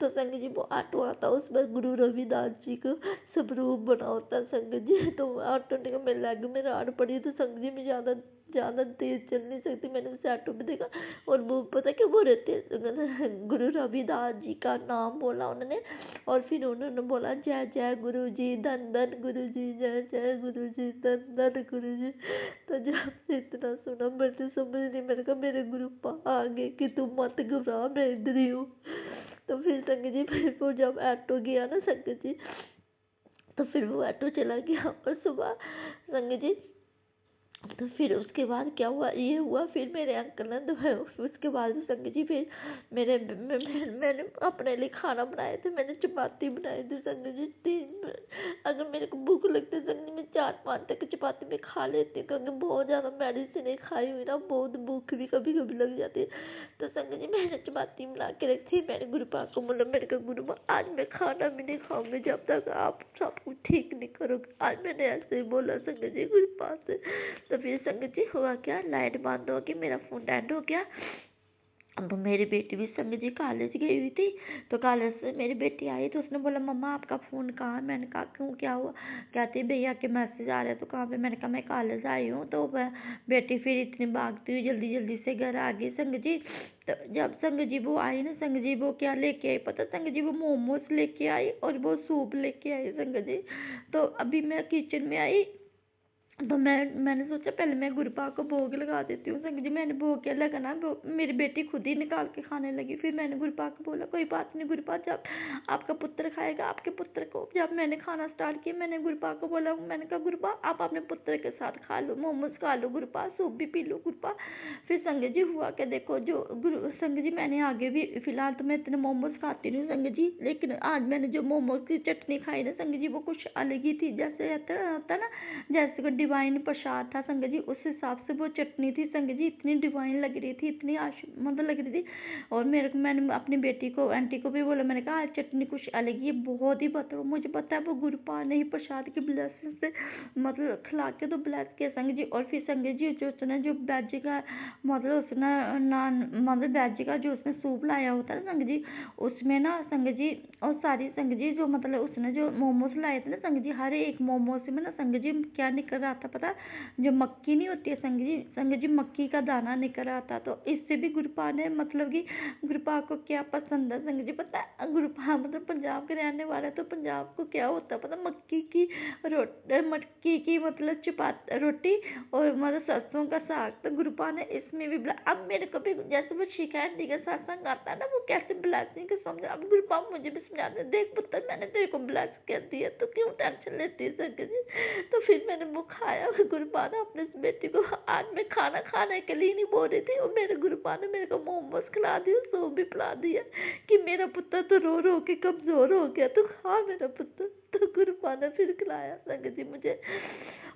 तो संगत जी वो ऑटो आता है उसमें गुरु रविदास जी का स्वरूप बना होता है संगत जी। तो ऑटो ने मेरे लैग में राड़ पड़ी, तो संगत जी मैं ज़्यादा तेज चल नहीं सकती, मैंने उसे ऑटो में देखा और वो पता क्या वो रहते गुरु रविदास जी का नाम बोला उन्होंने, और फिर उन्होंने बोला जय जय गुरु जी, धन धन गुरु जी, जय जय गुरु जी, धन धन गुरु जी। तो जब से इतना सुना मैंने समझ नहीं, मैंने कहा मेरे गुरु आ गए कि तुम मत घबरा मैं इधर ही हूँ। तो फिर संगत जी फिर वो जब ऑटो गया ना संगत जी, तो फिर वो ऑटो चला गया और सुबह संगत जी तो फिर उसके बाद क्या हुआ, ये हुआ फिर मेरे अंकल ने दवाया। उसके बाद संगत जी फिर मैंने अपने लिए खाना बनाए थे, मैंने चपाती बनाई थी संगत जी। अगर मेरे को भूख लगती संगत जी मैं 4-5 तक चपाती में खा लेती हूँ, क्योंकि बहुत ज़्यादा मेडिसिन खाई हुई ना, बहुत भूख भी कभी कभी लग जाती है। तो संगत जी मैंने चपाती बना के रखी, मैंने गुरुपा को बोला, मेरे को गुरुपा आज मैं खाना भी नहीं खाऊंगी जब तक आप सब कुछ ठीक नहीं करोगे। आज मैंने ऐसे ही बोला संगत जी गुरुपा से। तो फिर संगत जी हुआ क्या, लाइट बंद हो गई, मेरा फोन डेड हो गया। अब मेरी बेटी भी संगत जी कॉलेज गई हुई थी, तो कॉलेज से मेरी बेटी आई तो उसने बोला मम्मा आपका फ़ोन कहाँ है। मैंने कहा क्यों क्या हुआ, कहती भैया के मैसेज आ रहे हैं। तो कहाँ पे, मैंने कहा मैं कॉलेज आई हूँ। तो बेटी फिर इतनी भागती हुई जल्दी जल्दी से घर आ गई संगत जी। तो जब संगत जी वो आई ना संगत जी, वो क्या लेके आई पता संगत जी, वो मोमोज लेके आई और वो सूप लेके आई संगत जी। तो अभी मैं किचन में आई तो मैंने सोचा पहले मैं गुरुपा को भोग लगा देती हूँ संगत जी। मैंने भोग क्या लगाना, मेरी बेटी खुद ही निकाल के खाने लगी। फिर मैंने गुरुपा को बोला कोई बात नहीं गुरुपा, जब आपका पुत्र खाएगा आपके पुत्र को। जब मैंने खाना स्टार्ट किया मैंने गुरुपा को बोला, मैंने कहा गुरुपा आप अपने पुत्र के साथ खा लो, मोमोज खा लो गुरुपा, सूप भी पी लो गुरुपा। फिर संगत जी हुआ क्या, देखो जो संगत जी मैंने आगे भी फिलहाल तो मैं इतने मोमोज खाती नहीं संगत जी, लेकिन आज मैंने जो मोमोज की चटनी खाई ना संगत जी, वो कुछ अलग ही थी। जैसे होता ना जैसे डिवाइन प्रसाद था संगत जी, उस हिसाब से वो चटनी थी संगत जी, इतनी डिवाइन लग रही थी, इतनी मतलब लग रही थी। और मैंने अपनी बेटी को आंटी को भी बोला, मैंने कहा चटनी कुछ अलग ही बहुत ही बता, मुझे पता है वो गुरुपा ने ही प्रसाद की ब्लेसिंग से मतलब खिला के तो ब्लेस किया संगत जी। और फिर संगत जी जो उसने जो वेज का मतलब उसने नान मतलब वेज का जो उसने सूप लाया होता है संगत जी, उसमें ना संगत जी और सारी संगत जी जो मतलब उसने जो मोमोज लाए थे ना संगत जी, हर एक मोमोज में ना संगत जी क्या निकल रहा था पता, जो मक्की नहीं होती है संगत जी मक्की का दाना निकल रहा था। तो इससे भी गुरुपा ने मतलब कि गुरुपा को क्या पसंद है संगत जी पता है, गुरुपा मतलब पंजाब के रहने वाला, तो पंजाब को क्या होता है पता, मक्की की मतलब चपाती रोटी और मतलब सरसों का साग। तो गुरुपा ने इसमें भी अब मेरे को भी जैसे वो शिकायत दी का सत्संग आता है ना, वो कैसे ब्लेसिंग समझा। अब गुरुपा मुझे भी समझा दे, देख पुत्र मैंने तेरे को ब्लेस कर दिया तो क्यों टेंशन लेती है संगत जी। तो फिर मैंने वो खाया, गुरुपा ने अपने बेटी को आज मैं खाना खाने के लिए नहीं बोल रही थी, और मेरे गुरुपा ने मेरे को मोमोज खिला दिया, सूप भी पिला दिया कि मेरा पुत्र तो रो रो के कमजोर हो गया, तो खा मेरा पुत्र। तो गुरुपा ने फिर खिलाया संगत जी मुझे।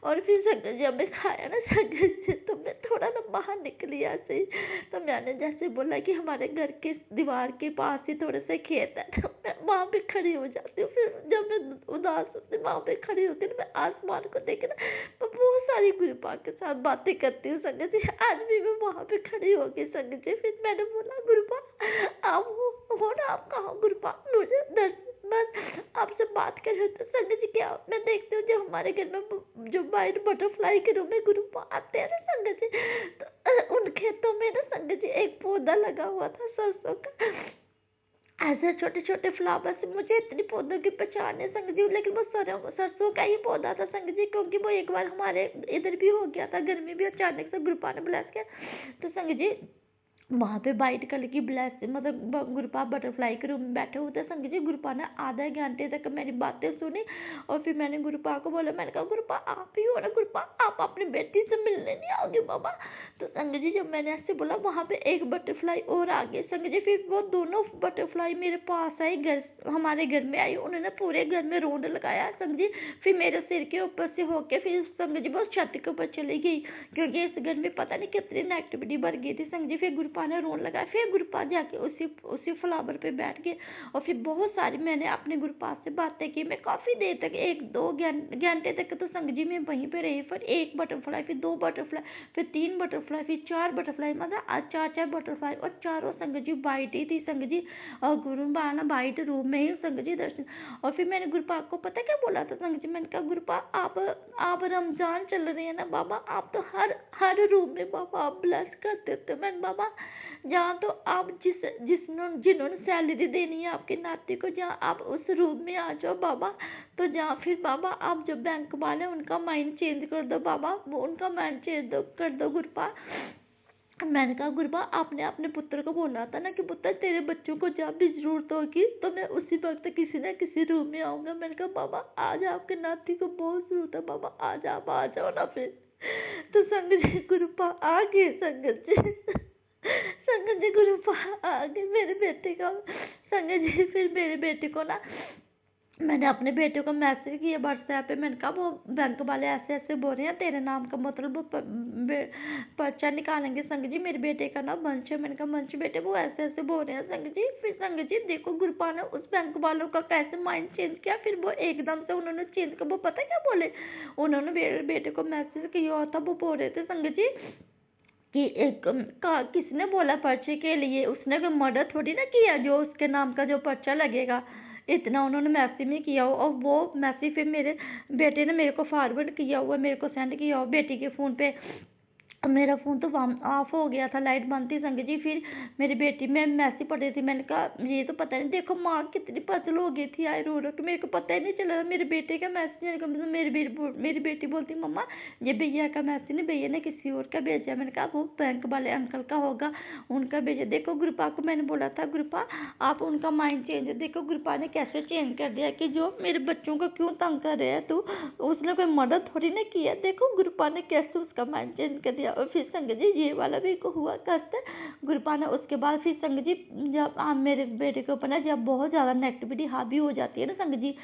और फिर संगत जी हमें खाया ना संगत जी, तो मैं थोड़ा ना बाहर निकली ऐसे ही। तो मैंने जैसे बोला कि हमारे घर के दीवार के पास ही थोड़े से खेत है, तो मैं वहाँ पे खड़ी हो जाती हूँ। फिर जब मैं उदास होती वहाँ पे खड़ी होकर मैं आसमान को देख ना, मैं बहुत सारी गुरुपा के साथ बातें करती हूँ संगत जी। आज भी मैं वहाँ पे खड़ी हो गई संगत जी। फिर मैंने बोला गुरुपा आप हो ना, आप कहाँ गुरुपा, मुझे दर्शन बस आपसे बात कर रहे थे संगत जी। क्या मैं देखती हूँ जो हमारे घर में जो वाइट बटरफ्लाई के रूप में गुरुपा आते हैं ना संगत जी, तो उन खेतों में ना संगत जी एक पौधा लगा हुआ था सरसों का, ऐसे छोटे छोटे फ्लावर्स। मुझे इतनी पौधों की पहचान है संगत जी, लेकिन वो सरसों का ही पौधा था संगत जी, क्योंकि वो एक बार हमारे इधर भी हो गया था, गर्मी भी अचानक से गुरुपा ने बुलाया। तो संगत जी वहाँ पे वाइट कलर की ब्लेस मतलब गुरपा बटरफ्लाई के रूम में बैठे हुए थे संग जी। गुरपा ने आधा घंटे तक मेरी बातें सुनी और फिर मैंने गुरपा को बोला, मैंने कहा गुरपा आप ही हो ना, गुरपा आप अपनी बेटी से मिलने नहीं आओगे बाबा? तो संग जी जब मैंने ऐसे बोला वहाँ पे एक बटरफ्लाई और आ गई संग जी। फिर वो दोनों बटरफ्लाई मेरे पास आई, घर हमारे घर में आई, उन्होंने पूरे घर में राउंड लगाया संग जी। फिर मेरे सिर के ऊपर से होके फिर संग जी वो छत के ऊपर चली गई, क्योंकि इस घर में पता नहीं कितनी नेगेटिविटी भर गई थी संग जी। फिर गुरपा ने रोन लगाया, फिर गुरपा जाके उसी फ्लावर पे बैठ गए और फिर बहुत सारी मैंने अपने गुरपा से बातें की। मैं काफ़ी देर तक 1-2 घंटे तक तो संग जी मैं वहीं पे रही। फिर 1 बटरफ्लाई, फिर 2 बटरफ्लाई, फिर 3 बटरफ्लाई, फिर 4 बटरफ्लाई, मतलब आज 4 बटरफ्लाई और चारों संग जी वाइट ही थी संग जी। और गुरुपा ना वाइट रूम में ही संग जी दर्शन। और फिर मैंने गुरपा को पता क्या बोला था संग जी, मैंने कहा गुरपा आप रमजान चल रहे हैं ना बाबा, आप तो हर रूम में बाबा आप ब्लेस कर देते। मैंने बाबा जहाँ तो आप जिन्होंने सैलरी देनी है आपके नाती को, जहाँ आप उस रूम में आ जाओ बाबा। तो जहाँ फिर बाबा आप जो बैंक वाले उनका माइंड चेंज कर दो बाबा, वो उनका माइंड चेंज कर दो गुरपा। मैंने कहा गुरबा आपने अपने पुत्र को बोला था ना कि पुत्र तेरे बच्चों को जब भी जरूरत होगी तो मैं उसी वक्त किसी न किसी रूम में आऊंगा। मैंने कहा बाबा आज आपके नाती को बहुत जरूरत है बाबा, आज आप आ जाओ ना। फिर तो संगत जी गुरुपा आ गए, संगत जी गुरुपा आ गए मेरे बेटे का। संगत जी फिर मेरे बेटे को ना मैंने अपने बेटे को मैसेज किया व्हाट्सएप पे। मैंने कहा वो बैंक वाले ऐसे ऐसे बोल रहे हैं तेरे नाम का मतलब वो पर्चा निकालेंगे संग जी, मेरे बेटे का नाम मंच है। मैंने कहा मंच बेटे वो ऐसे ऐसे बोल रहे हैं संग जी। फिर संग जी देखो गुरपा ने उस बैंक वालों का कैसे माइंड चेंज किया। फिर वो एकदम से उन्होंने चेंज कर, वो पता क्या बोले, उन्होंने मेरे बेटे को मैसेज किया और था वो बोल रहे थे संग जी कि किसने बोला पर्चे के लिए, उसने कोई मर्डर थोड़ी ना किया जो उसके नाम का जो पर्चा लगेगा। इतना उन्होंने मैसेज में किया हो और वो मैसेज फिर मेरे बेटे ने मेरे को फॉरवर्ड किया हुआ, मेरे को सेंड किया हुआ बेटी के फ़ोन पे। मेरा फ़ोन तो ऑफ हो गया था, लाइट बंद थी संग जी। फिर मेरी बेटी में मैसेज पढ़ रही थी, मैंने कहा ये तो पता नहीं, देखो माँ कितनी पजल हो गई थी आए रो रो के, मेरे को पता ही नहीं चला मेरे बेटे का मैसेज। मेरी बेटी बोलती मम्मा ये भैया का मैसेज नहीं, भैया ने किसी और का भेजा। मैंने कहा वो बैंक वाले अंकल का होगा, उनका भेजा। देखो गुरपा को मैंने बोला था गुरपा आप उनका माइंड चेंज, देखो गुरपा ने कैसे चेंज कर दिया कि जो मेरे बच्चों को क्यों तंग कर रहे हैं तू, उसने कोई मदद थोड़ी ना किया। देखो गुरपा ने कैसे उसका माइंड चेंज कर दिया। और फिर संग जी ये वाला भी को हुआ करता गुरपा ने। उसके बाद फिर संग जी जब मेरे बेटे के ऊपर ना जब बहुत ज़्यादा नेगेटिविटी हावी हो जाती है ना संग जी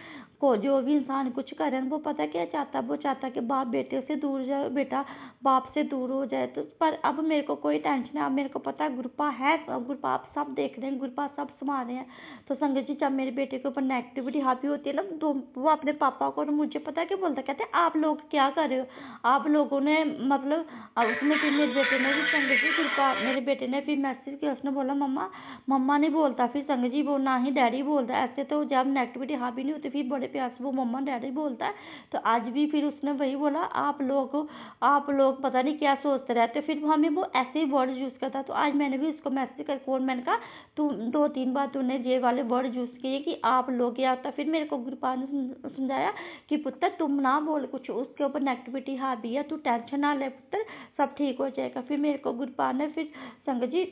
को, जो भी इंसान कुछ करे वो पता क्या चाहता, वो चाहता कि बाप बेटे से दूर जाए, बेटा बाप से दूर हो जाए। तो पर अब मेरे को कोई टेंशन है, अब मेरे को पता है गुरपा है, गुरपा आप सब देख रहे हैं, गुरपा सब संभाल रहे हैं। तो संग जी जब मेरे बेटे के ऊपर नेगेटिविटी हावी होती है ना तो वो अपने पापा को और मुझे पता है क्या बोलता, कहते हैं आप लोग क्या कर रहे हो, आप लोगों ने मतलब उसने फिर मेरे बेटे ने भी संग जी गुरपा मेरे बेटे ने फिर मैसेज किया, उसने बोला मम्मा नहीं बोलता फिर संग जी, वो ना ही डैडी बोलता है। ऐसे तो जब नेगेटिविटी हावी नहीं होती फिर बड़े प्यार से वो मम्मा डैडी बोलता है। तो आज भी फिर उसने वही बोला आप लोग पता नहीं क्या सोचते रहते, फिर हमें वो ऐसे ही वर्ड यूज़ करता। तो आज मैंने भी उसको मैसेज करके और मैंने कहा तू 2-3 बार तूने ये वाले वर्ड यूज़ किए कि आप लोग या था। फिर मेरे को गुरपा ने समझाया कि पुत्र तुम ना बोल कुछ, उसके ऊपर नेगेटिविटी हावी है, तू टेंशन ना ले पुत्र, सब ठीक हो जाएगा। फिर मेरे को गुरपा ने फिर संग जी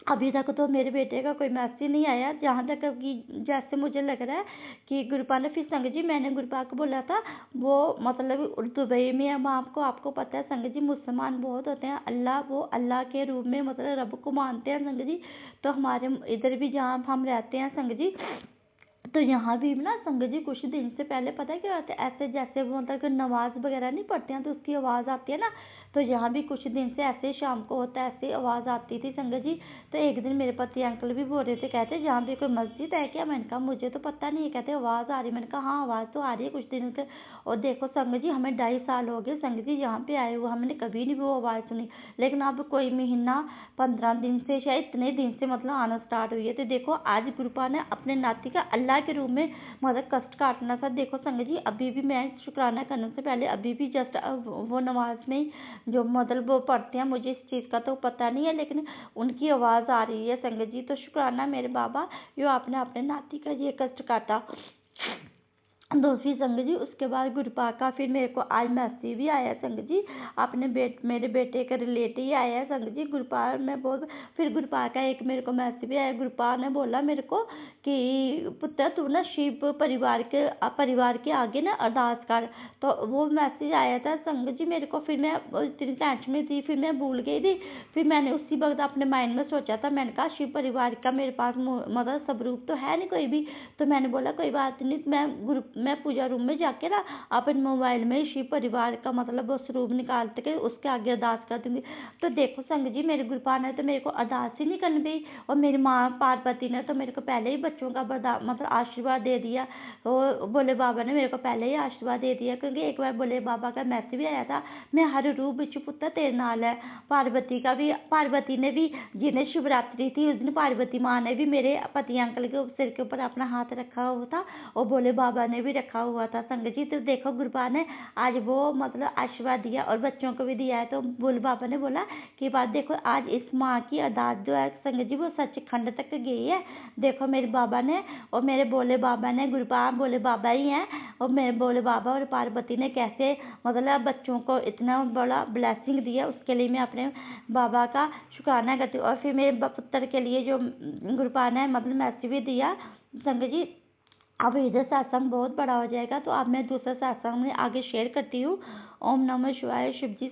अभी तक तो मेरे बेटे का कोई मैसेज नहीं आया, जहाँ तक कि जैसे मुझे लग रहा है कि गुरपा ने फिर संग जी मैंने गुरपा को बोला था वो मतलब दुबई में है, आपको पता है संग जी मुसलमान बहुत होते हैं, वो अल्लाह के रूप में मतलब रब को मानते हैं संग जी। तो हमारे इधर भी जहाँ हम रहते हैं संग जी, तो यहाँ भी ना संग जी कुछ दिन से पहले पता है क्या होता है, ऐसे जैसे वो मतलब नमाज वगैरह नहीं पढ़ते हैं तो उसकी आवाज़ आती है ना, तो यहाँ भी कुछ दिन से ऐसे शाम को होता है, ऐसे आवाज़ आती थी संगत जी। तो एक दिन मेरे पति अंकल भी बोल रहे थे, कहते यहाँ भी कोई मस्जिद है क्या, मैंने कहा मुझे तो पता नहीं है, कहते आवाज़ आ रही, मैंने कहा हाँ आवाज़ तो आ रही है कुछ दिनों से। और देखो संगत जी हमें 2.5 साल हो गए संगत जी यहाँ पे आए हुए, हमने कभी नहीं वो आवाज़ सुनी, लेकिन अब कोई महीना 15 दिन से शायद इतने दिन से मतलब आना स्टार्ट हुई है। तो देखो आज गुरपा ने अपने नाती का अल्लाह के रूप में मतलब कष्ट काटना था। देखो संगत जी अभी भी मैं शुक्राना करने से पहले अभी भी जस्ट वो नमाज में जो मतलब वो पढ़ते हैं, मुझे इस चीज़ का तो पता नहीं है, लेकिन उनकी आवाज़ आ रही है संगत जी। तो शुक्राना मेरे बाबा जो आपने अपने नाती का ये कष्ट काटा। दूसरी संगत जी उसके बाद गुरुपाक का फिर मेरे को आज मैसेज भी आया संगत जी, मेरे बेटे का रिलेटिव ही आया है संगत जी। गुरुपाक में बहुत फिर गुरुपाक का एक मेरे को मैसेज भी आया। गुरुपाक ने बोला मेरे को कि पुत्र तू ना शिव परिवार के आगे ना अरदास कर। तो वो मैसेज आया था संगत जी मेरे को। फिर मैं इतनी टेंशन में थी, फिर मैं भूल गई थी। फिर मैंने उसी वक्त अपने माइंड में सोचा था, मैंने कहा शिव परिवार का मेरे पास मतलब स्वरूप तो है नहीं कोई भी। तो मैंने बोला कोई बात नहीं, मैं पूजा रूम में जाके ना अपने मोबाइल में शिव परिवार का मतलब वो स्वरूप निकाल के उसके आगे अरदास कर दूंगी। तो देखो संगत जी मेरे गुरुपाल ने तो मेरे को अरदास ही नहीं करनी दी, और मेरी माँ पार्वती ने तो मेरे को पहले ही बच्चों का मतलब आशीर्वाद दे दिया। और भोले बाबा ने मेरे को पहले ही आशीर्वाद दे दिया, क्योंकि एक बार भोले बाबा का मैसेज भी आया था, मैं हर रूप बिच पुत्र तेरे नाल है। पार्वती ने भी जिन्हें शिवरात्रि थी उस दिन पार्वती माँ ने भी मेरे पति अंकल के सिर के ऊपर अपना हाथ रखा हुआ था, और भोले बाबा ने भी रखा हुआ था संगत जी। तो देखो गुरुपाल ने आज वो मतलब आशीर्वाद दिया और बच्चों को भी दिया है। तो भोले बाबा ने बोला कि बात देखो आज इस माँ की अरदास जो है संगत जी वो सचखंड तक गई है। देखो मेरे बाबा ने और मेरे भोले बाबा ने, गुरुपाल भोले बाबा ही हैं, और मेरे भोले बाबा और पार्वती ने कैसे मतलब बच्चों को इतना बड़ा ब्लेसिंग दिया, उसके लिए मैं अपने बाबा का शुक्राना करती हूँ। और फिर मेरे पुत्र के लिए जो गुरुपाल ने मतलब मैसेज भी दिया संगत जी। अब इधर सत्संग बहुत बड़ा हो जाएगा, तो अब मैं दूसरा सत्संग में आगे शेयर करती हूँ। ओम नमः शिवाय। शिव जी